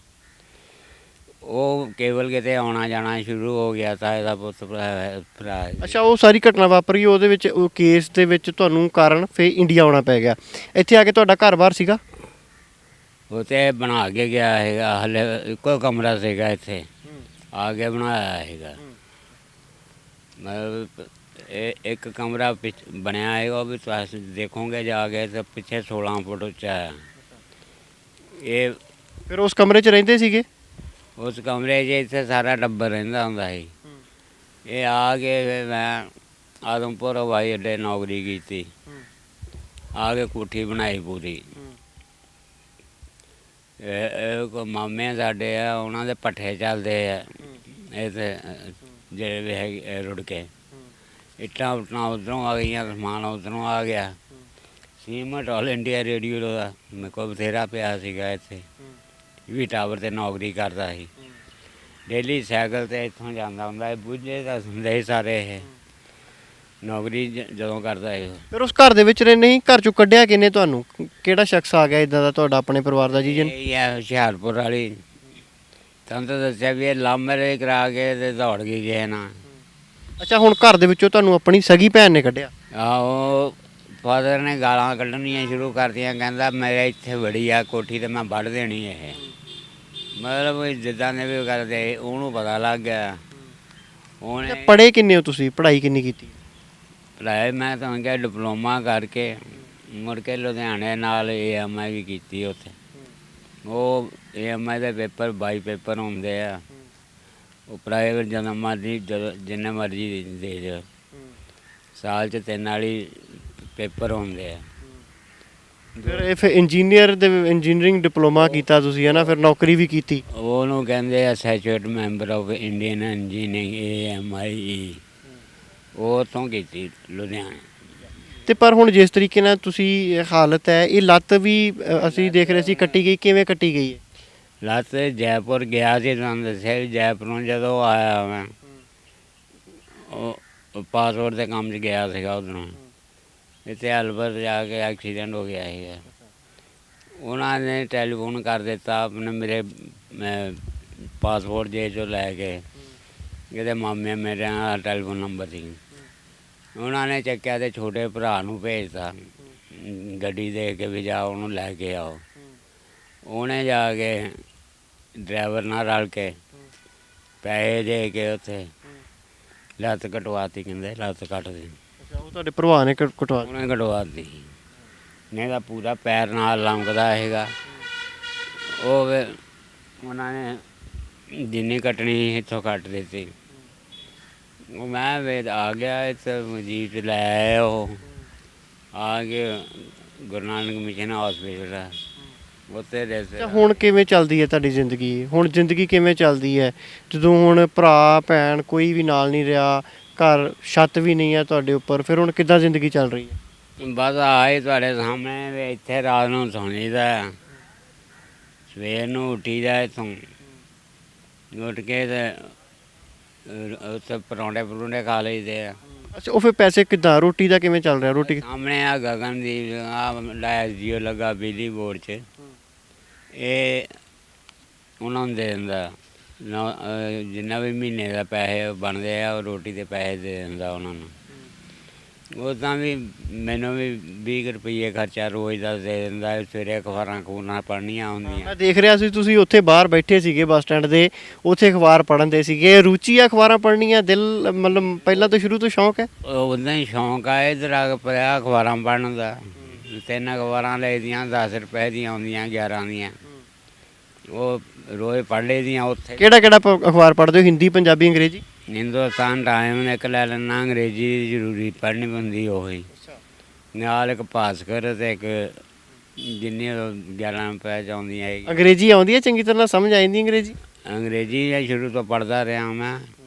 ਉਹ ਕੇਵਲ ਕਿਤੇ ਆਉਣਾ ਜਾਣਾ ਸ਼ੁਰੂ ਹੋ ਗਿਆ ਤਾਂ ਇਹਦਾ ਪੁੱਤ ਭਰਾ। ਅੱਛਾ, ਉਹ ਸਾਰੀ ਘਟਨਾ ਵਾਪਰ ਗਈ, ਉਹਦੇ ਵਿੱਚ ਉਹ ਕੇਸ ਦੇ ਵਿੱਚ ਤੁਹਾਨੂੰ ਕਾਰਨ ਫਿਰ ਇੰਡੀਆ ਆਉਣਾ ਪੈ ਗਿਆ। ਇੱਥੇ ਆ ਕੇ ਤੁਹਾਡਾ ਘਰ-ਬਾਰ ਸੀਗਾ? ਉਹ ਤਾਂ ਬਣਾ ਕੇ ਗਿਆ ਹੈਗਾ, ਹਾਲੇ ਇੱਕੋ ਕਮਰਾ ਸੀਗਾ ਇੱਥੇ, ਆ ਕੇ ਬਣਾਇਆ ਹੈਗਾ। ਮਤਲਬ ਇੱਕ ਕਮਰਾ ਬਣਿਆ ਹੈਗਾ, ਉਹ ਵੀ ਤੁਸੀਂ ਦੇਖੋਗੇ ਜਾ ਕੇ ਤਾਂ ਪਿੱਛੇ 16 ਫੁੱਟ ਉੱਚਾ ਹੈ। ਇਹ ਫਿਰ ਉਸ ਕਮਰੇ 'ਚ ਰਹਿੰਦੇ ਸੀਗੇ? ਉਸ ਕਮਰੇ 'ਚ ਇੱਥੇ ਸਾਰਾ ਟੱਬਰ ਰਹਿੰਦਾ ਹੁੰਦਾ ਸੀ। ਇਹ ਆ ਕੇ ਫਿਰ ਮੈਂ ਆਦਮਪੁਰ ਹਵਾਈ ਅੱਡੇ ਨੌਕਰੀ ਕੀਤੀ। ਆ ਕੇ ਕੋਠੀ ਬਣਾਈ ਪੂਰੀ। ਮਾਮੇ ਸਾਡੇ ਆ, ਉਹਨਾਂ ਦੇ ਪੱਠੇ ਚੱਲਦੇ ਆ ਇੱਥੇ, ਜਿਹੜੇ ਵੀ ਹੈਗੇ ਰੁੜ ਕੇ। ਇੱਟਾਂ ਉੱਟਾਂ ਉੱਧਰੋਂ ਆ ਗਈਆਂ, ਸਮਾਨ ਉੱਧਰੋਂ ਆ ਗਿਆ। ਸੀਮਟ ਆਲ ਇੰਡੀਆ ਰੇਡੀਓ ਦਾ ਮੇਰੇ ਕੋਲ ਬਥੇਰਾ ਪਿਆ ਸੀਗਾ ਇੱਥੇ। ਵੀ ਟਾਵਰ 'ਤੇ ਨੌਕਰੀ ਕਰਦਾ ਸੀ। ਡੇਲੀ ਸਾਈਕਲ 'ਤੇ ਇੱਥੋਂ ਜਾਂਦਾ ਹੁੰਦਾ ਸੀ। ਬੁੱਝੇ ਤਾਂ ਹੁੰਦੇ ਸੀ ਸਾਰੇ ਇਹ, ਨੌਕਰੀ ਜਦੋਂ ਕਰਦਾ ਸੀ। ਫਿਰ ਉਸ ਘਰ ਦੇ ਵਿੱਚ ਰਹਿੰਦੇ ਸੀ, ਘਰ 'ਚੋਂ ਕੱਢਿਆ ਕਿਹਨੇ ਤੁਹਾਨੂੰ? ਕਿਹੜਾ ਸ਼ਖਸ ਆ ਗਿਆ ਇੱਦਾਂ ਦਾ ਤੁਹਾਡਾ ਆਪਣੇ ਪਰਿਵਾਰ ਦਾ ਜੀ? ਇਹ ਹੈ ਹੁਸ਼ਿਆਰਪੁਰ ਵਾਲੀ। ਤੁਹਾਨੂੰ ਤਾਂ ਦੱਸਿਆ ਵੀ ਇਹ ਲਵ ਮੈਰਿਜ ਕਰਾ ਕੇ ਤੇ ਦੌੜ ਗਈ ਕਿਸੇ ਨਾਲ। ਅੱਛਾ, ਹੁਣ ਘਰ ਦੇ ਵਿੱਚੋਂ ਤੁਹਾਨੂੰ ਆਪਣੀ ਸਗੀ ਭੈਣ ਨੇ ਕੱਢਿਆ? ਆਹੋ, ਫਾਦਰ ਨੇ ਗਾਲਾਂ ਕੱਢਣੀਆਂ ਸ਼ੁਰੂ ਕਰਤੀਆਂ। ਕਹਿੰਦਾ ਮੇਰੇ ਇੱਥੇ ਵੜੀ ਆ ਕੋਠੀ ਤੇ ਮੈਂ ਵੱਢ ਦੇਣੀ ਇਹ। ਮਤਲਬ ਜਿੱਦਾਂ ਦੇ ਵੀ ਕਰਦੇ, ਉਹਨੂੰ ਪਤਾ ਲੱਗ ਗਿਆ। ਉਹਨੇ ਪੜ੍ਹੇ ਕਿੰਨੇ ਹੋ ਤੁਸੀਂ? ਪੜ੍ਹਾਈ ਕਿੰਨੀ ਕੀਤੀ? ਪੜ੍ਹਾਈ ਮੈਂ ਤੁਹਾਨੂੰ ਕਿਹਾ ਡਿਪਲੋਮਾ ਕਰਕੇ ਮੁੜ ਕੇ ਲੁਧਿਆਣੇ ਨਾਲ AMI ਵੀ ਕੀਤੀ ਉੱਥੇ। ਉਹ AMI ਦੇ ਪੇਪਰ 22 ਪੇਪਰ ਹੁੰਦੇ ਆ। ਉਹ ਪ੍ਰਾਈਵੇਟ ਜਦੋਂ ਮਰਜ਼ੀ ਜਿੰਨੇ ਮਰਜ਼ੀ ਦੇ ਜਾਓ। ਸਾਲ 'ਚ 3 ਵਾਲੀ ਪੇਪਰ ਹੁੰਦੇ ਆ। ਫਿਰ ਇੰਜੀਨੀਅਰਿੰਗ ਡਿਪਲੋਮਾ ਕੀਤਾ ਤੁਸੀਂ, ਹੈ ਨਾ? ਫਿਰ ਨੌਕਰੀ ਵੀ ਕੀਤੀ? ਉਹਨੂੰ ਕਹਿੰਦੇ associate member of Indian engineering AMIE। ਉਹ ਉੱਥੋਂ ਕੀਤੀ ਲੁਧਿਆਣੇ। ਤੇ ਪਰ ਹੁਣ ਜਿਸ ਤਰੀਕੇ ਨਾਲ ਤੁਸੀਂ ਹਾਲਤ ਹੈ, ਇਹ ਲੱਤ ਵੀ ਅਸੀਂ ਦੇਖ ਰਹੇ ਸੀ ਕੱਟੀ ਗਈ, ਕਿਵੇਂ ਕੱਟੀ ਗਈ ਹੈ? ਲੱਤ ਜੈਪੁਰ ਗਿਆ ਸੀ, ਤੁਹਾਨੂੰ ਦੱਸਿਆ ਵੀ ਜੈਪੁਰੋਂ ਜਦੋਂ ਆਇਆ ਮੈਂ, ਉਹ ਪਾਸਪੋਰਟ ਦੇ ਕੰਮ 'ਚ ਗਿਆ ਸੀਗਾ ਉੱਧਰੋਂ। ਇੱਥੇ ਅਲਬਰ ਜਾ ਕੇ ਐਕਸੀਡੈਂਟ ਹੋ ਗਿਆ ਸੀਗਾ। ਉਹਨਾਂ ਨੇ ਟੈਲੀਫੋਨ ਕਰ ਦਿੱਤਾ ਆਪਣੇ ਮੇਰੇ ਪਾਸਪੋਰਟ ਜੇ 'ਚੋਂ ਲੈ ਕੇ। ਇਹਦੇ ਮਾਮੇ ਮੇਰੇ ਨਾਲ ਟੈਲੀਫੋਨ ਨੰਬਰ ਸੀ। ਉਹਨਾਂ ਨੇ ਚੱਕਿਆ ਅਤੇ ਛੋਟੇ ਭਰਾ ਨੂੰ ਭੇਜਤਾ ਗੱਡੀ ਦੇ ਕੇ ਵੀ ਜਾ ਉਹਨੂੰ ਲੈ ਕੇ ਆਓ। ਉਹਨੇ ਜਾ ਕੇ ਡਰਾਈਵਰ ਨਾਲ ਰਲ ਕੇ ਪੈਸੇ ਦੇ ਕੇ ਉੱਥੇ ਲੱਤ ਕਟਵਾਤੀ। ਕਹਿੰਦੇ ਲੱਤ ਕੱਟ ਦੇ। ਉਹ ਤੁਹਾਡੇ ਭਰਾ ਨੇ ਕਟਵਾ? ਉਹਨੇ ਕਟਵਾਤੀ। ਨਹੀਂ ਤਾਂ ਪੂਰਾ ਪੈਰ ਨਾਲ ਲੰਘਦਾ ਹੈਗਾ। ਉਹ ਉਹਨਾਂ ਨੇ ਜਿੰਨੀ ਕੱਟਣੀ ਸੀ ਇੱਥੋਂ ਕੱਟ ਦਿੱਤੀ। ਉਹ ਮੈਂ ਆ ਗਿਆ ਇੱਥੇ ਮਜੀਦ ਲੈ ਆਏ ਉਹ ਆ ਕੇ ਗੁਰੂ ਨਾਨਕ ਮਿਸ਼ਨ ਹਸਪੀਟਲ ਉੱਥੇ ਅੱਛਾ, ਹੁਣ ਕਿਵੇਂ ਚੱਲਦੀ ਹੈ ਤੁਹਾਡੀ ਜ਼ਿੰਦਗੀ? ਹੁਣ ਜ਼ਿੰਦਗੀ ਕਿਵੇਂ ਚੱਲਦੀ ਹੈ ਜਦੋਂ ਹੁਣ ਭਰਾ ਭੈਣ ਕੋਈ ਵੀ ਨਾਲ ਨਹੀਂ ਰਿਹਾ, ਘਰ ਛੱਤ ਵੀ ਨਹੀਂ ਹੈ ਤੁਹਾਡੇ ਉੱਪਰ, ਫਿਰ ਹੁਣ ਕਿੱਦਾਂ ਜ਼ਿੰਦਗੀ ਚੱਲ ਰਹੀ ਹੈ? ਬਸ ਆਏ ਤੁਹਾਡੇ ਸਾਹਮਣੇ ਵੀ ਇੱਥੇ ਰਾਤ ਨੂੰ ਸੌਂ ਜਾਈਦਾ, ਸਵੇਰ ਨੂੰ ਉੱਠੀਦਾ ਇੱਥੋਂ ਉੱਠ ਕੇ ਤੇ ਉੱਥੇ ਪਰੌਂਠੇ ਪਰੂੰਠੇ ਖਾ ਲਈਦੇ ਆ। ਅੱਛਾ, ਉਹ ਫਿਰ ਪੈਸੇ ਕਿੱਦਾਂ, ਰੋਟੀ ਦਾ ਕਿਵੇਂ ਚੱਲ ਰਿਹਾ? ਰੋਟੀ ਸਾਹਮਣੇ ਆ ਗਗਨਦੀਪ ਆ ਲਾਇਆ ਜੀਓ ਲੱਗਾ ਬਿਜਲੀ ਬੋਰਡ 'ਚ, ਇਹ ਉਹਨਾਂ ਨੂੰ ਦੇ ਦਿੰਦਾ ਜਿੰਨਾ ਵੀ ਮਹੀਨੇ ਦਾ ਪੈਸੇ ਬਣਦੇ ਆ ਉਹ ਰੋਟੀ ਦੇ ਪੈਸੇ ਦੇ ਦਿੰਦਾ ਉਹਨਾਂ ਨੂੰ। ਉੱਦਾਂ ਵੀ ਮੈਨੂੰ ਵੀ 20 ਰੁਪਈਏ ਖਰਚਾ ਰੋਜ਼ ਦਾ ਦੇ ਦਿੰਦਾ। ਸਵੇਰੇ ਅਖਬਾਰਾਂ ਖਬੂਰਾਂ ਪੜ੍ਹਨੀਆਂ ਹੁੰਦੀਆਂ। ਮੈਂ ਦੇਖ ਰਿਹਾ ਸੀ ਤੁਸੀਂ ਉੱਥੇ ਬਾਹਰ ਬੈਠੇ ਸੀਗੇ ਬੱਸ ਸਟੈਂਡ ਦੇ, ਉੱਥੇ ਅਖਬਾਰ ਪੜ੍ਹਨ ਦੇ ਸੀਗੇ। ਰੁਚੀ ਆ ਅਖਬਾਰਾਂ ਪੜ੍ਹਨੀਆਂ, ਦਿਲ ਮਤਲਬ ਪਹਿਲਾਂ ਤੋਂ ਸ਼ੁਰੂ ਤੋਂ ਸ਼ੌਂਕ ਹੈ? ਉੱਦਾਂ ਹੀ ਸ਼ੌਂਕ ਆ ਇੱਧਰ ਆ ਕੇ ਪਿਆ ਅਖਬਾਰਾਂ ਪੜ੍ਹਨ ਦਾ। 3 ਅਖਬਾਰਾਂ ਲਈਦੀਆਂ 10 ਰੁਪਏ ਦੀਆਂ ਆਉਂਦੀਆਂ 11 ਦੀਆਂ, ਉਹ ਰੋਜ਼ ਪੜ੍ਹ ਲਈਦੀਆਂ। ਉੱਥੇ ਕਿਹੜਾ ਕਿਹੜਾ ਅਖਬਾਰ ਪੜ੍ਹਦੇ ਹੋ? ਹਿੰਦੀ, ਪੰਜਾਬੀ, ਅੰਗਰੇਜ਼ੀ? ਹਿੰਦੁਸਤਾਨ ਟਾਈਮ ਇੱਕ ਲੈ ਲੈਣਾ, ਅੰਗਰੇਜ਼ੀ ਦੀ ਜ਼ਰੂਰੀ ਪੜ੍ਹਨੀ ਪੈਂਦੀ ਉਹੀ ਨਾਲ, ਇੱਕ ਭਾਸਕਰ ਅਤੇ ਇੱਕ ਜਿੰਨੀਆਂ 11 ਰੁਪਏ 'ਚ ਆਉਂਦੀਆਂ ਹੈਗੀਆਂ। ਅੰਗਰੇਜ਼ੀ ਆਉਂਦੀ ਹੈ ਚੰਗੀ ਤਰ੍ਹਾਂ, ਸਮਝ ਆ ਜਾਂਦੀ ਅੰਗਰੇਜ਼ੀ? ਅੰਗਰੇਜ਼ੀ ਸ਼ੁਰੂ ਤੋਂ ਪੜ੍ਹਦਾ ਰਿਹਾ ਮੈਂ,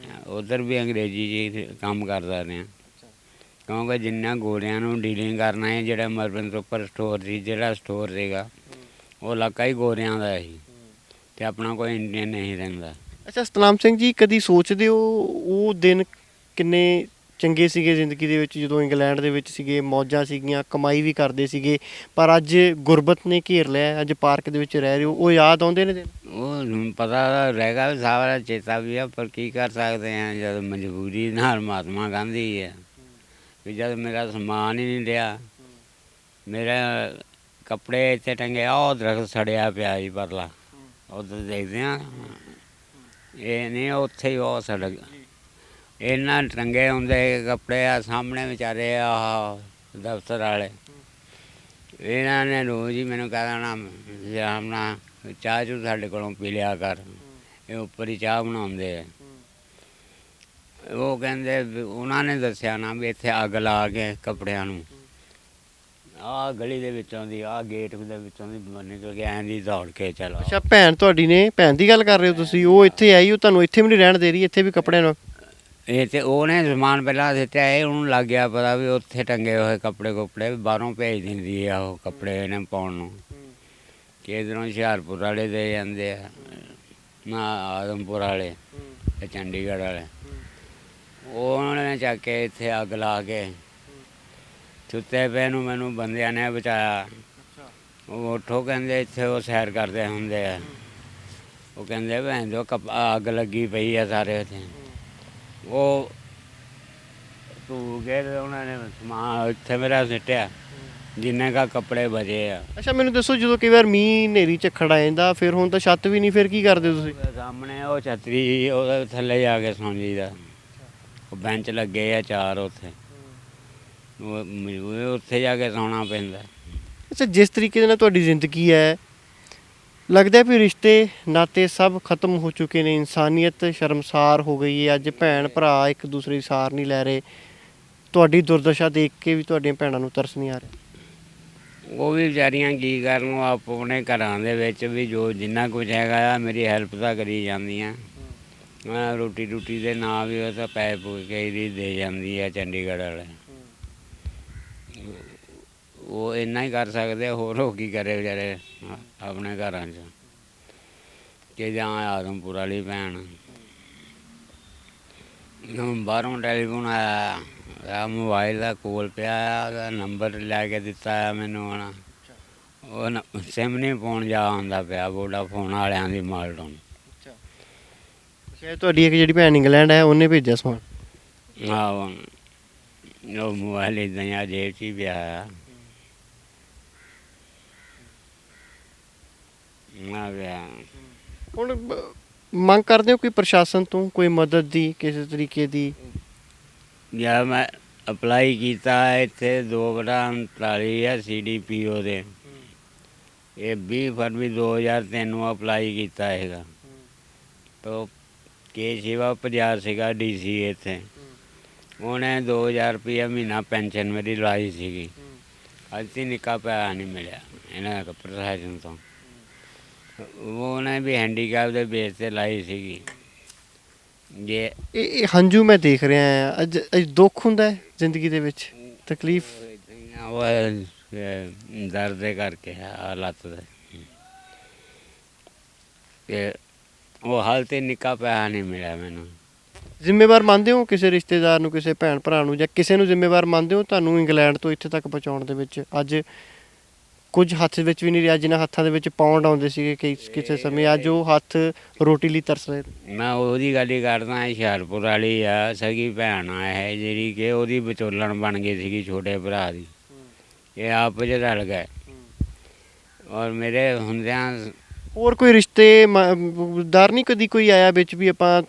ਉੱਧਰ ਵੀ ਅੰਗਰੇਜ਼ੀ 'ਚ ਕੰਮ ਕਰਦਾ ਰਿਹਾ ਕਿਉਂਕਿ ਜਿੰਨਾ ਗੋਰਿਆਂ ਨੂੰ ਡੀਲਿੰਗ ਕਰਨਾ ਹੈ, ਜਿਹੜਾ ਮਰਬਨ ਤੋਂ ਉੱਪਰ ਸਟੋਰ ਸੀ, ਜਿਹੜਾ ਸਟੋਰ ਸੀਗਾ ਉਹ ਇਲਾਕਾ ਹੀ ਗੋਰਿਆਂ ਦਾ ਸੀ ਅਤੇ ਆਪਣਾ ਕੋਈ ਇੰਡੀਅਨ ਨਹੀਂ ਰਹਿੰਦਾ। ਅੱਛਾ ਸਤਨਾਮ ਸਿੰਘ ਜੀ, ਕਦੀ ਸੋਚਦੇ ਹੋ ਉਹ ਦਿਨ ਕਿੰਨੇ ਚੰਗੇ ਸੀਗੇ ਜ਼ਿੰਦਗੀ ਦੇ ਵਿੱਚ, ਜਦੋਂ ਇੰਗਲੈਂਡ ਦੇ ਵਿੱਚ ਸੀਗੇ, ਮੌਜਾਂ ਸੀਗੀਆਂ, ਕਮਾਈ ਵੀ ਕਰਦੇ ਸੀਗੇ, ਪਰ ਅੱਜ ਗੁਰਬਤ ਨੇ ਘੇਰ ਲਿਆ, ਅੱਜ ਪਾਰਕ ਦੇ ਵਿੱਚ ਰਹਿ ਰਹੇ ਹੋ, ਉਹ ਯਾਦ ਆਉਂਦੇ ਨੇ ਦਿਨ? ਉਹ ਪਤਾ ਰਹੇਗਾ ਸਾਰਾ ਚੇਤਾ ਵੀ ਆ, ਪਰ ਕੀ ਕਰ ਸਕਦੇ ਹਾਂ ਜਦ ਮਜਬੂਰੀ ਨਾਲ। ਮਹਾਤਮਾ ਗਾਂਧੀ ਹੈ ਵੀ ਜਦ ਮੇਰਾ ਸਮਾਨ ਹੀ ਨਹੀਂ ਰਿਹਾ, ਮੇਰਾ ਕੱਪੜੇ ਇੱਥੇ ਟੰਗੇ ਆ, ਉਹ ਦਰਖਤ ਸੜਿਆ ਪਿਆ ਜੀ ਪਰਲਾ ਉੱਧਰ ਦੇਖਦੇ ਹਾਂ, ਇਹ ਨਹੀਂ ਉੱਥੇ ਹੀ ਉਹ ਸੜਕ ਇਹਨਾਂ ਟੰਗੇ ਹੁੰਦੇ ਕੱਪੜੇ ਆ ਸਾਹਮਣੇ ਵਿਚਾਰੇ ਆਹ ਦਫ਼ਤਰ ਵਾਲੇ, ਇਹਨਾਂ ਨੇ ਰੋਜ਼ ਹੀ ਮੈਨੂੰ ਕਹਿ ਦੇਣਾ ਆਪਣਾ ਚਾਹ ਚੂਹ ਸਾਡੇ ਕੋਲੋਂ ਪੀ ਲਿਆ ਕਰ, ਇਹ ਉੱਪਰ ਹੀ ਚਾਹ ਬਣਾਉਂਦੇ ਆ। ਉਹ ਕਹਿੰਦੇ ਉਹਨਾਂ ਨੇ ਦੱਸਿਆ ਨਾ ਵੀ ਇੱਥੇ ਅੱਗ ਲਾ ਕੇ ਕੱਪੜਿਆਂ ਨੂੰ ਆਹ ਗਲੀ ਦੇ ਵਿੱਚੋਂ ਦੀ ਆਹ ਗੇਟ ਦੇ ਵਿੱਚੋਂ ਦੀ ਨਿਕਲ ਕੇ ਐਂ ਦੀ ਦੌੜ ਕੇ ਚਲੋ। ਅੱਛਾ, ਭੈਣ ਤੁਹਾਡੀ ਨੇ, ਭੈਣ ਦੀ ਗੱਲ ਕਰ ਰਹੇ ਹੋ ਤੁਸੀਂ? ਉਹ ਇੱਥੇ ਆਈ, ਉਹ ਤੁਹਾਨੂੰ ਇੱਥੇ ਵੀ ਨਹੀਂ ਰਹਿਣ ਦੇ ਰਹੀ, ਇੱਥੇ ਵੀ ਕੱਪੜਿਆਂ ਨੂੰ? ਇਹ ਤੇ ਉਹਨੇ ਸਮਾਨ ਪਹਿਲਾਂ ਦਿੱਤਾ, ਇਹ ਉਹਨੂੰ ਲੱਗ ਗਿਆ ਪਤਾ ਵੀ ਉੱਥੇ ਟੰਗੇ ਹੋਏ ਕੱਪੜੇ ਕੁੱਪੜੇ ਬਾਹਰੋਂ ਭੇਜ ਦਿੰਦੀ ਆ ਉਹ ਕੱਪੜੇ ਇਹਨੇ ਪਾਉਣ ਨੂੰ, ਕਿ ਇੱਧਰੋਂ ਹੁਸ਼ਿਆਰਪੁਰ ਵਾਲੇ ਦੇ ਜਾਂਦੇ ਆ ਨਾ ਆਦਮਪੁਰ ਵਾਲੇ ਤੇ ਚੰਡੀਗੜ੍ਹ ਵਾਲੇ, ਉਹਨਾਂ ਨੇ ਚੱਕ ਕੇ ਇੱਥੇ ਅੱਗ ਲਾ ਕੇ ਸੁੱਤੇ ਪਏ ਨੂੰ ਮੈਨੂੰ ਬੰਦਿਆਂ ਨੇ ਬਚਾਇਆ। ਉਹ ਉੱਠੋ ਕਹਿੰਦੇ ਇੱਥੇ ਉਹ ਸੈਰ ਕਰਦੇ ਹੁੰਦੇ ਆ, ਉਹ ਕਹਿੰਦੇ ਭੈਣ ਜੋ ਅੱਗ ਲੱਗੀ ਪਈ ਆ ਸਾਰੇ ਉੱਥੇ, ਉਹ ਧੂ ਕੇ ਉਹਨਾਂ ਨੇ ਸਮਾਨ ਇੱਥੇ ਮੇਰਾ ਸਿੱਟਿਆ ਜਿੰਨੇ ਕਾ ਕੱਪੜੇ ਬਚੇ ਆ। ਅੱਛਾ ਮੈਨੂੰ ਦੱਸੋ, ਜਦੋਂ ਕਈ ਵਾਰ ਮੀਂਹ ਹਨੇਰੀ ਝੱਖੜ ਆ ਜਾਂਦਾ, ਫਿਰ ਹੁਣ ਤਾਂ ਛੱਤ ਵੀ ਨਹੀਂ, ਫਿਰ ਕੀ ਕਰਦੇ ਤੁਸੀਂ? ਸਾਹਮਣੇ ਉਹ ਛਤਰੀ ਉਹਦੇ ਥੱਲੇ ਜਾ ਕੇ ਸੌਂ ਜਾਈਦਾ, ਉਹ ਬੈਂਚ ਲੱਗੇ ਆ 4 ਉੱਥੇ, ਉਹ ਉੱਥੇ ਜਾ ਕੇ ਸੌਣਾ ਪੈਂਦਾ। ਅੱਛਾ, ਜਿਸ ਤਰੀਕੇ ਦੇ ਨਾਲ ਤੁਹਾਡੀ ਜ਼ਿੰਦਗੀ ਹੈ, ਲੱਗਦਾ ਵੀ ਰਿਸ਼ਤੇ ਨਾਤੇ ਸਭ ਖਤਮ ਹੋ ਚੁੱਕੇ ਨੇ, ਇਨਸਾਨੀਅਤ ਸ਼ਰਮਸਾਰ ਹੋ ਗਈ ਹੈ, ਅੱਜ ਭੈਣ ਭਰਾ ਇੱਕ ਦੂਸਰੇ ਦੀ ਸਾਰ ਨਹੀਂ ਲੈ ਰਹੇ, ਤੁਹਾਡੀ ਦੁਰਦਸ਼ਾ ਦੇਖ ਕੇ ਵੀ ਤੁਹਾਡੀਆਂ ਭੈਣਾਂ ਨੂੰ ਤਰਸ ਨਹੀਂ ਆ ਰਿਹਾ? ਉਹ ਵੀ ਵਿਚਾਰੀਆਂ ਕੀ ਕਰਨ, ਉਹ ਆਪੋ ਆਪਣੇ ਘਰਾਂ ਦੇ ਵਿੱਚ ਵੀ ਜੋ ਜਿੰਨਾ ਕੁਝ ਹੈਗਾ ਆ ਮੇਰੀ ਹੈਲਪ ਤਾਂ ਕਰੀ ਜਾਂਦੀਆਂ, ਰੋਟੀ ਰੂਟੀ ਦੇ ਨਾਂ ਵੀ ਉਹ ਤਾਂ ਪੈਸੇ ਪੂਸੇ ਕਈ ਦੇ ਜਾਂਦੀ ਹੈ ਚੰਡੀਗੜ੍ਹ ਵਾਲੇ, ਉਹ ਇੰਨਾ ਹੀ ਕਰ ਸਕਦੇ, ਹੋਰ ਉਹ ਕੀ ਕਰੇ ਵਿਚਾਰੇ ਆਪਣੇ ਘਰਾਂ 'ਚ। ਕਿ ਜਾਂ ਆਦਮਪੁਰ ਵਾਲੀ ਭੈਣ ਬਾਹਰੋਂ ਟੈਲੀਫੋਨ ਆਇਆ, ਮੋਬਾਈਲ ਦਾ ਕੋਲ ਪਿਆ ਆ, ਉਹਦਾ ਨੰਬਰ ਲੈ ਕੇ ਦਿੱਤਾ ਆ ਮੈਨੂੰ, ਹੁਣ ਉਹ ਸਿਮ ਨਹੀਂ ਪਾਉਣ ਜਾ ਹੁੰਦਾ ਪਿਆ, ਵੋਡਾਫੋਨ ਵਾਲਿਆਂ ਦੀ ਮਾਲਟੋਨ। ਸ਼ਾਇਦ ਤੁਹਾਡੀ ਇੱਕ ਜਿਹੜੀ ਭੈਣ ਇੰਗਲੈਂਡ ਹੈ ਉਹਨੇ ਭੇਜਿਆ ਸਮਾਨ? ਆਹੋ, ਉਹ ਮੋਬਾਈਲ ਇੱਦਾਂ ਹੀ ਆ ਜੇਬ 'ਚ ਹੀ ਪਿਆ ਆ। ਹੁਣ ਮੰਗ ਕਰਦੇ ਹੋ ਕੋਈ ਪ੍ਰਸ਼ਾਸਨ ਤੋਂ ਕੋਈ ਮਦਦ ਦੀ, ਕਿਸੇ ਤਰੀਕੇ ਦੀ? ਯਾਰ ਮੈਂ ਅਪਲਾਈ ਕੀਤਾ ਇੱਥੇ 2/39 ਆ CDPO ਦੇ, ਇਹ 20 ਫਰਵਰੀ 2003 ਨੂੰ ਅਪਲਾਈ ਕੀਤਾ ਹੈਗਾ, ਉਹ ਕੇ ਸ਼ਿਵਾ ਪੰਜਾਬ ਸੀਗਾ DC ਇੱਥੇ, ਉਹਨੇ 2000 ਰੁਪਇਆ ਮਹੀਨਾ ਪੈਨਸ਼ਨ ਮੇਰੀ ਲਾਈ ਸੀਗੀ। ਅੱਜ ਤੀ ਨਿੱਕਾ ਪੈਸਾ ਨਹੀਂ ਮਿਲਿਆ ਇਹਨਾਂ ਦਾ ਪ੍ਰਸ਼ਾਸਨ ਤੋਂ। ਉਹਨੇ ਵੀ ਹੈਂਡੀਕੈਪ ਦੇ ਬੇਸ 'ਤੇ ਲਾਈ ਸੀਗੀ। ਜੇ ਇਹ ਹੰਝੂ ਮੈਂ ਦੇਖ ਰਿਹਾ ਹਾਂ, ਅੱਜ ਦੁੱਖ ਹੁੰਦਾ ਹੈ ਜ਼ਿੰਦਗੀ ਦੇ ਵਿੱਚ, ਤਕਲੀਫ। ਉਹ ਦਰਦ ਦੇ ਕਰਕੇ ਆ ਲੱਤ ਦੇ, ਤੇ ਉਹ ਹਾਲ ਤੇ ਨਿੱਕਾ ਪੈਸਾ ਨਹੀਂ ਮਿਲਿਆ ਮੈਨੂੰ। ਜ਼ਿੰਮੇਵਾਰ ਮੰਨਦੇ ਹੋ ਕਿਸੇ ਰਿਸ਼ਤੇਦਾਰ ਨੂੰ, ਕਿਸੇ ਭੈਣ ਭਰਾ ਨੂੰ, ਜਾਂ ਕਿਸੇ ਨੂੰ ਜ਼ਿੰਮੇਵਾਰ ਮੰਨਦੇ ਹੋ ਤੁਹਾਨੂੰ ਇੰਗਲੈਂਡ ਤੋਂ ਇੱਥੇ ਤੱਕ ਪਹੁੰਚਾਉਣ ਦੇ ਵਿੱਚ? ਅੱਜ ਕੁਝ ਹੱਥ ਵਿੱਚ ਵੀ ਨਹੀਂ ਰਿਹਾ, ਜਿਨ੍ਹਾਂ ਹੱਥਾਂ ਦੇ ਵਿੱਚ ਪਾਉਂਡ ਆਉਂਦੇ ਸੀਗੇ ਕਿਸੇ ਸਮੇਂ, ਅੱਜ ਉਹ ਹੱਥ ਰੋਟੀ ਲਈ ਤਰਸ ਰਹੇ। ਮੈਂ ਉਹਦੀ ਗੱਲ ਹੀ ਕਰਦਾ, ਹੁਸ਼ਿਆਰਪੁਰ ਵਾਲੀ ਆ ਸਗੀ ਭੈਣ ਆ ਇਹ, ਜਿਹੜੀ ਕਿ ਉਹਦੀ ਵਿਚੋਲਣ ਬਣ ਗਈ ਸੀਗੀ ਛੋਟੇ ਭਰਾ ਦੀ। ਇਹ ਆਪ 'ਚ ਰਲ ਗਏ, ਔਰ ਮੇਰੇ ਹੁੰਦਿਆਂ ਹੋਰ ਕੋਈ ਰਿਸ਼ਤੇਦਾਰ ਨਹੀਂ ਕਦੀ ਕੋਈ ਆਇਆ ਵਿੱਚ ਵੀ ਆਪਾਂ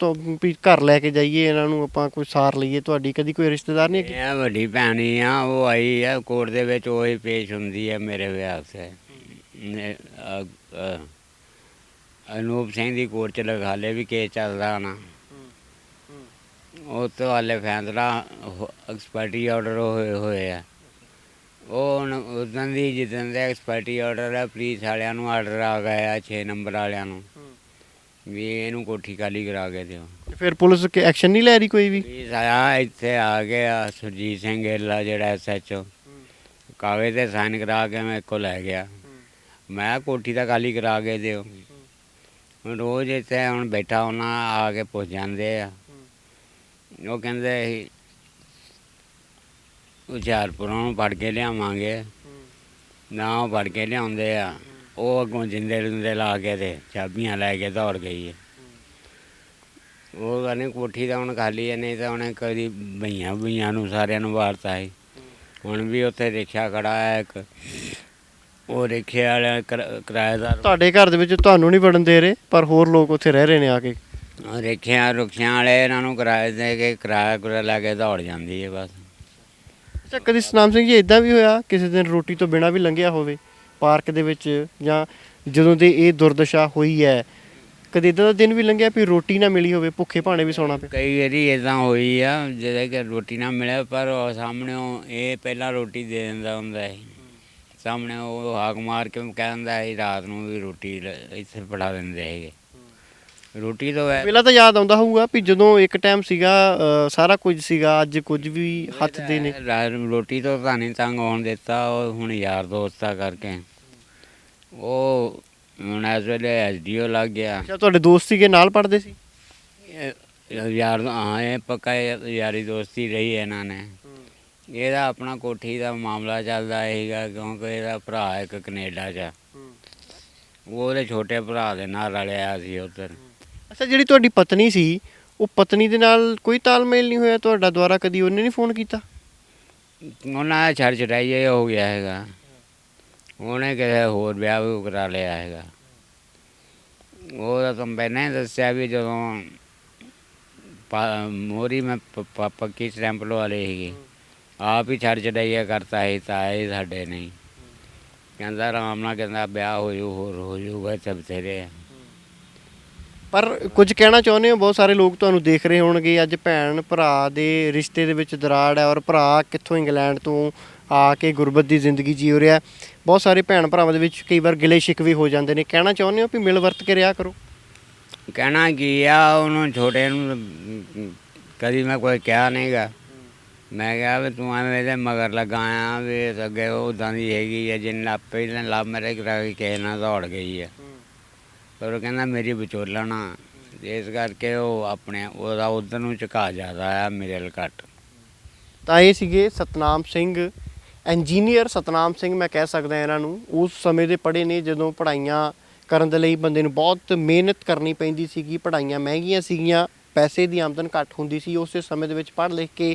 ਵੀ ਘਰ ਲੈ ਕੇ ਜਾਈਏ ਇਹਨਾਂ ਨੂੰ, ਆਪਾਂ ਕੋਈ ਸਾਰ ਲਈਏ? ਤੁਹਾਡੀ ਕਦੀ ਕੋਈ ਰਿਸ਼ਤੇਦਾਰ ਨਹੀਂ? ਇਹ ਵੱਡੀ ਭੈਣ ਹੀ ਆ, ਉਹ ਆਈ ਆ ਕੋਰਟ ਦੇ ਵਿੱਚ, ਉਹ ਹੀ ਪੇਸ਼ ਹੁੰਦੀ ਹੈ ਮੇਰੇ ਵਿਆਹ 'ਤੇ। ਅਨੂਪ ਸਿੰਘ ਦੀ ਕੋਰਟ 'ਚ ਲਗਾ ਲੇ ਵੀ ਕੇਸ ਚੱਲਦਾ ਨਾ, ਉਹ ਤੋਂ ਹਾਲੇ ਫੈਸਲਾ ਐਕਸਪਰਟੀ ਆਰਡਰ ਹੋਏ ਆ। ਉਹ ਹੁਣ ਉਦੋਂ ਦੀ ਜਿੱਦਣ ਦਾ ਐਕਸਪਰਟੀ ਆਰਡਰ ਹੈ, ਪੁਲਿਸ ਵਾਲਿਆਂ ਨੂੰ ਆਰਡਰ ਆ ਗਿਆ 6 ਨੰਬਰ ਵਾਲਿਆਂ ਨੂੰ ਵੀ ਇਹਨੂੰ ਕੋਠੀ ਖਾਲੀ ਕਰਾ ਕੇ ਦਿਓ। ਫਿਰ ਪੁਲਿਸ ਐਕਸ਼ਨ ਨਹੀਂ ਲੈ ਰਹੀ ਕੋਈ ਵੀ? ਪੁਲਿਸ ਆਇਆ ਇੱਥੇ ਆ ਗਿਆ, ਸੁਰਜੀਤ ਸਿੰਘ ਗਿੱਲ ਜਿਹੜਾ SHO, ਕਾਗਜ਼ 'ਤੇ ਸਾਈਨ ਕਰਾ ਕੇ ਮੇਰੇ ਕੋਲ ਲੈ ਗਿਆ। ਮੈਂ ਕੋਠੀ ਤਾਂ ਖਾਲੀ ਕਰਾ ਕੇ ਦਿਓ। ਹੁਣ ਰੋਜ਼ ਇੱਥੇ ਹੁਣ ਬੈਠਾ ਉਹਨਾਂ ਆ ਕੇ ਪੁੱਛ ਜਾਂਦੇ ਆ, ਉਹ ਕਹਿੰਦੇ ਅਸੀਂ ਹੁਸ਼ਿਆਰਪੁਰੋਂ ਨੂੰ ਫੜ ਕੇ ਲਿਆਵਾਂਗੇ, ਨਾ ਉਹ ਫੜ ਕੇ ਲਿਆਉਂਦੇ ਆ, ਉਹ ਅੱਗੋਂ ਜਿੰਦੇ ਜੁੰਦੇ ਲਾ ਕੇ ਤੇ ਚਾਬੀਆਂ ਲੈ ਕੇ ਦੌੜ ਗਈ ਹੈ। ਉਹ ਕਹਿੰਦੇ ਕੋਠੀ ਤਾਂ ਹੁਣ ਖਾਲੀ ਹੈ, ਨਹੀਂ ਤਾਂ ਉਹਨੇ ਕਦੀ ਬਈਆਂ ਨੂੰ ਸਾਰਿਆਂ ਨੂੰ ਵਾਰਤਾ ਸੀ। ਹੁਣ ਵੀ ਉੱਥੇ ਰਿਕਸ਼ਾ ਖੜਾ ਹੈ ਇੱਕ, ਉਹ ਰਿਕਸ਼ੇ ਵਾਲਾ ਕਿਰਾਏਦਾਰ। ਤੁਹਾਡੇ ਘਰ ਦੇ ਵਿੱਚ ਤੁਹਾਨੂੰ ਨਹੀਂ ਵੜਨ ਦੇ ਰਹੇ, ਪਰ ਹੋਰ ਲੋਕ ਉੱਥੇ ਰਹਿ ਰਹੇ ਨੇ ਆ ਕੇ? ਰੁਕਸ਼ਿਆਂ ਵਾਲੇ ਇਹਨਾਂ ਨੂੰ ਕਿਰਾਏ ਦੇ ਕੇ ਕਿਰਾਇਆ ਲੈ ਕੇ ਦੌੜ ਜਾਂਦੀ ਹੈ ਬਸ। ਅੱਛਾ, ਕਦੀ ਸਤਨਾਮ ਸਿੰਘ ਜੀ ਇੱਦਾਂ ਵੀ ਹੋਇਆ ਕਿਸੇ ਦਿਨ ਰੋਟੀ ਤੋਂ ਬਿਨਾਂ ਵੀ ਲੰਘਿਆ ਹੋਵੇ ਪਾਰਕ ਦੇ ਵਿੱਚ, ਜਾਂ ਜਦੋਂ ਦੇ ਇਹ ਦੁਰਦਸ਼ਾ ਹੋਈ ਹੈ ਕਦੇ ਇੱਦਾਂ ਦਾ ਦਿਨ ਵੀ ਲੰਘਿਆ ਵੀ ਰੋਟੀ ਨਾ ਮਿਲੀ ਹੋਵੇ, ਭੁੱਖੇ ਭਾਣੇ ਵੀ ਸੌਣਾ ਪਿਆ? ਕਈ ਵਾਰੀ ਇੱਦਾਂ ਹੋਈ ਆ ਜਿਹਦੇ ਕਿ ਰੋਟੀ ਨਾ ਮਿਲੇ, ਪਰ ਉਹ ਸਾਹਮਣਿਓਂ ਇਹ ਪਹਿਲਾਂ ਰੋਟੀ ਦੇ ਦਿੰਦਾ ਹੁੰਦਾ ਸੀ। ਸਾਹਮਣੇ ਉਹ ਹਾਕ ਮਾਰ ਕੇ ਕਹਿ ਦਿੰਦਾ ਸੀ ਰਾਤ ਨੂੰ ਵੀ ਰੋਟੀ ਇੱਥੇ ਫੜਾ ਦਿੰਦੇ ਸੀਗੇ। ਰੋਟੀ ਤੋਂ ਪਹਿਲਾਂ ਤਾਂ ਯਾਦ ਆਉਂਦਾ ਹੋਊਗਾ ਵੀ ਜਦੋਂ ਇੱਕ ਟਾਈਮ ਸੀਗਾ ਸਾਰਾ ਕੁਝ ਸੀਗਾ, ਅੱਜ ਕੁਝ ਵੀ ਹੱਥ ਦੇ ਨੇ। ਰੋਟੀ ਤੋਂ ਤਾਂ ਨਹੀਂ ਤੰਗ ਹੋਣ ਦਿੱਤਾ, ਉਹ ਹੁਣ ਯਾਰ ਦੋਸਤਾਂ ਕਰਕੇ ਉਹ ਹੁਣ ਇਸ ਵੇਲੇ SDO ਲੱਗ ਗਿਆ। ਅੱਛਾ, ਤੁਹਾਡੇ ਦੋਸਤ ਸੀਗੇ ਨਾਲ ਪੜ੍ਹਦੇ ਸੀ? ਯਾਰ ਹਾਂ, ਇਹ ਪੱਕਾ ਯਾਰੀ ਦੋਸਤੀ ਰਹੀ ਇਹਨਾਂ ਨੇ। ਇਹਦਾ ਆਪਣਾ ਕੋਠੀ ਦਾ ਮਾਮਲਾ ਚੱਲਦਾ ਸੀਗਾ, ਕਿਉਂਕਿ ਇਹਦਾ ਭਰਾ ਇੱਕ ਕੈਨੇਡਾ 'ਚ, ਉਹਦੇ ਛੋਟੇ ਭਰਾ ਦੇ ਨਾਲ ਰਲਿਆ ਸੀ ਉੱਧਰ। ਅੱਛਾ, ਜਿਹੜੀ ਤੁਹਾਡੀ ਪਤਨੀ ਸੀ, ਉਹ ਪਤਨੀ ਦੇ ਨਾਲ ਕੋਈ ਤਾਲਮੇਲ ਨਹੀਂ ਹੋਇਆ ਤੁਹਾਡਾ ਦੁਆਰਾ? ਕਦੀ ਉਹਨੇ ਨਹੀਂ ਫੋਨ ਕੀਤਾ? ਉਹਨਾਂ ਦਾ ਛੜ ਛੜਾਈਏ ਹੋ ਗਿਆ ਹੈਗਾ, ਉਹਨੇ ਕਿਸੇ ਹੋਰ ਵਿਆਹ ਵੀ ਕਰਾ ਲਿਆ ਹੈਗਾ। ਉਹਦਾ ਤੁਹਾਨੂੰ ਪਹਿਲਾਂ ਹੀ ਦੱਸਿਆ ਵੀ ਜਦੋਂ ਮੋਰੀ ਮੈਂ ਪੱਕੀ ਸਟੈਂਪਲ ਵਾਲੇ ਸੀਗੇ, ਆਪ ਹੀ ਛੜ ਛੜਾਈਆ ਕਰਤਾ ਸੀ, ਤਾਏ ਸਾਡੇ ਨਹੀਂ। ਕਹਿੰਦਾ ਆਰਾਮ ਨਾਲ, ਕਹਿੰਦਾ ਵਿਆਹ ਹੋ ਜੂ, ਹੋਰ ਹੋ ਜੂਗਾ, ਇੱਥੇ ਬਥੇਰੇ ਆ। ਪਰ ਕੁਝ ਕਹਿਣਾ ਚਾਹੁੰਦੇ ਹੋ? ਬਹੁਤ ਸਾਰੇ ਲੋਕ ਤੁਹਾਨੂੰ ਦੇਖ ਰਹੇ ਹੋਣਗੇ, ਅੱਜ ਭੈਣ ਭਰਾ ਦੇ ਰਿਸ਼ਤੇ ਦੇ ਵਿੱਚ ਦਰਾੜ ਹੈ, ਔਰ ਭਰਾ ਕਿੱਥੋਂ ਇੰਗਲੈਂਡ ਤੋਂ ਆ ਕੇ ਗੁਰਬਤ ਦੀ ਜ਼ਿੰਦਗੀ ਜੀ ਰਿਹਾ। ਬਹੁਤ ਸਾਰੇ ਭੈਣ ਭਰਾਵਾਂ ਦੇ ਵਿੱਚ ਕਈ ਵਾਰ ਗਿਲੇ ਸ਼ਿਕਵੇ ਹੋ ਜਾਂਦੇ ਨੇ, ਕਹਿਣਾ ਚਾਹੁੰਦੇ ਹੋ ਵੀ ਮਿਲ ਵਰਤ ਕੇ ਰਿਹਾ ਕਰੋ? ਕਹਿਣਾ ਕੀ ਆ, ਉਹਨੂੰ ਛੋਟੇ ਨੂੰ ਕਦੀ ਮੈਂ ਕੋਈ ਕਿਹਾ ਨਹੀਂ ਗਾ। ਮੈਂ ਕਿਹਾ ਵੀ ਤੂੰ ਐਵੇਂ ਇਹਦੇ ਮਗਰ ਲੱਗਾ ਆ ਵੀ ਅੱਗੇ ਉੱਦਾਂ ਦੀ ਹੈਗੀ ਹੈ, ਜਿੰਨਾ ਪਹਿਲਾਂ ਲਵ ਮੈਰਿਜ ਕਰਾ ਕੇ ਕਿਸੇ ਨਾਲ ਦੌੜ ਗਈ ਹੈ। ਪਰ ਉਹ ਕਹਿੰਦਾ ਮੇਰੀ ਵਿਚੋਲਣ ਆ, ਇਸ ਕਰਕੇ ਉਹ ਆਪਣੇ ਉਹਦਾ ਉੱਧਰ ਨੂੰ ਝੁਕਾਅ ਜ਼ਿਆਦਾ ਆ, ਮੇਰੇ ਵੱਲ ਘੱਟ। ਤਾਂ ਇਹ ਸੀਗੇ ਸਤਨਾਮ ਸਿੰਘ, ਇੰਜੀਨੀਅਰ ਸਤਨਾਮ ਸਿੰਘ ਮੈਂ ਕਹਿ ਸਕਦਾ ਇਹਨਾਂ ਨੂੰ। ਉਸ ਸਮੇਂ ਦੇ ਪੜ੍ਹੇ ਨੇ ਜਦੋਂ ਪੜ੍ਹਾਈਆਂ ਕਰਨ ਦੇ ਲਈ ਬੰਦੇ ਨੂੰ ਬਹੁਤ ਮਿਹਨਤ ਕਰਨੀ ਪੈਂਦੀ ਸੀਗੀ, ਪੜ੍ਹਾਈਆਂ ਮਹਿੰਗੀਆਂ ਸੀਗੀਆਂ, ਪੈਸੇ ਦੀ ਆਮਦਨ ਘੱਟ ਹੁੰਦੀ ਸੀ। ਉਸੇ ਸਮੇਂ ਦੇ ਵਿੱਚ ਪੜ੍ਹ ਲਿਖ ਕੇ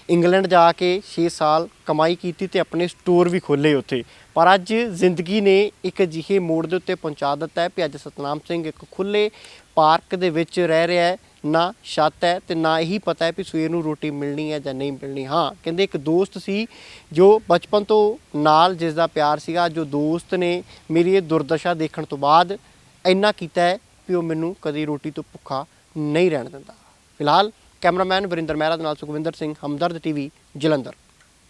ਇੰਗਲੈਂਡ ਜਾ ਕੇ 6 ਸਾਲ ਕਮਾਈ ਕੀਤੀ ਅਤੇ ਆਪਣੇ ਸਟੋਰ ਵੀ ਖੋਲ੍ਹੇ ਉੱਥੇ। ਪਰ ਅੱਜ ਜ਼ਿੰਦਗੀ ਨੇ ਇੱਕ ਅਜਿਹੇ ਮੋੜ ਦੇ ਉੱਤੇ ਪਹੁੰਚਾ ਦਿੱਤਾ ਹੈ ਵੀ ਅੱਜ ਸਤਨਾਮ ਸਿੰਘ ਇੱਕ ਖੁੱਲ੍ਹੇ ਪਾਰਕ ਦੇ ਵਿੱਚ ਰਹਿ ਰਿਹਾ ਹੈ, ਨਾ ਛੱਤ ਹੈ ਅਤੇ ਨਾ ਇਹੀ ਪਤਾ ਹੈ ਵੀ ਸਵੇਰ ਨੂੰ ਰੋਟੀ ਮਿਲਣੀ ਹੈ ਜਾਂ ਨਹੀਂ ਮਿਲਣੀ। ਹਾਂ, ਕਹਿੰਦੇ ਇੱਕ ਦੋਸਤ ਸੀ ਜੋ ਬਚਪਨ ਤੋਂ ਨਾਲ ਜਿਸ ਦਾ ਪਿਆਰ ਸੀਗਾ, ਜੋ ਦੋਸਤ ਨੇ ਮੇਰੀ ਇਹ ਦੁਰਦਸ਼ਾ ਦੇਖਣ ਤੋਂ ਬਾਅਦ ਇੰਨਾ ਕੀਤਾ ਹੈ ਵੀ ਉਹ ਮੈਨੂੰ ਕਦੀ ਰੋਟੀ ਤੋਂ ਭੁੱਖਾ ਨਹੀਂ ਰਹਿਣ ਦਿੰਦਾ। ਫਿਲਹਾਲ ਕੈਮਰਾਮੈਨ ਵਰਿੰਦਰ ਮਹਿਰਾ ਦੇ ਨਾਲ ਸੁਖਵਿੰਦਰ ਸਿੰਘ, ਹਮਦਰਦ ਟੀਵੀ, ਜਲੰਧਰ।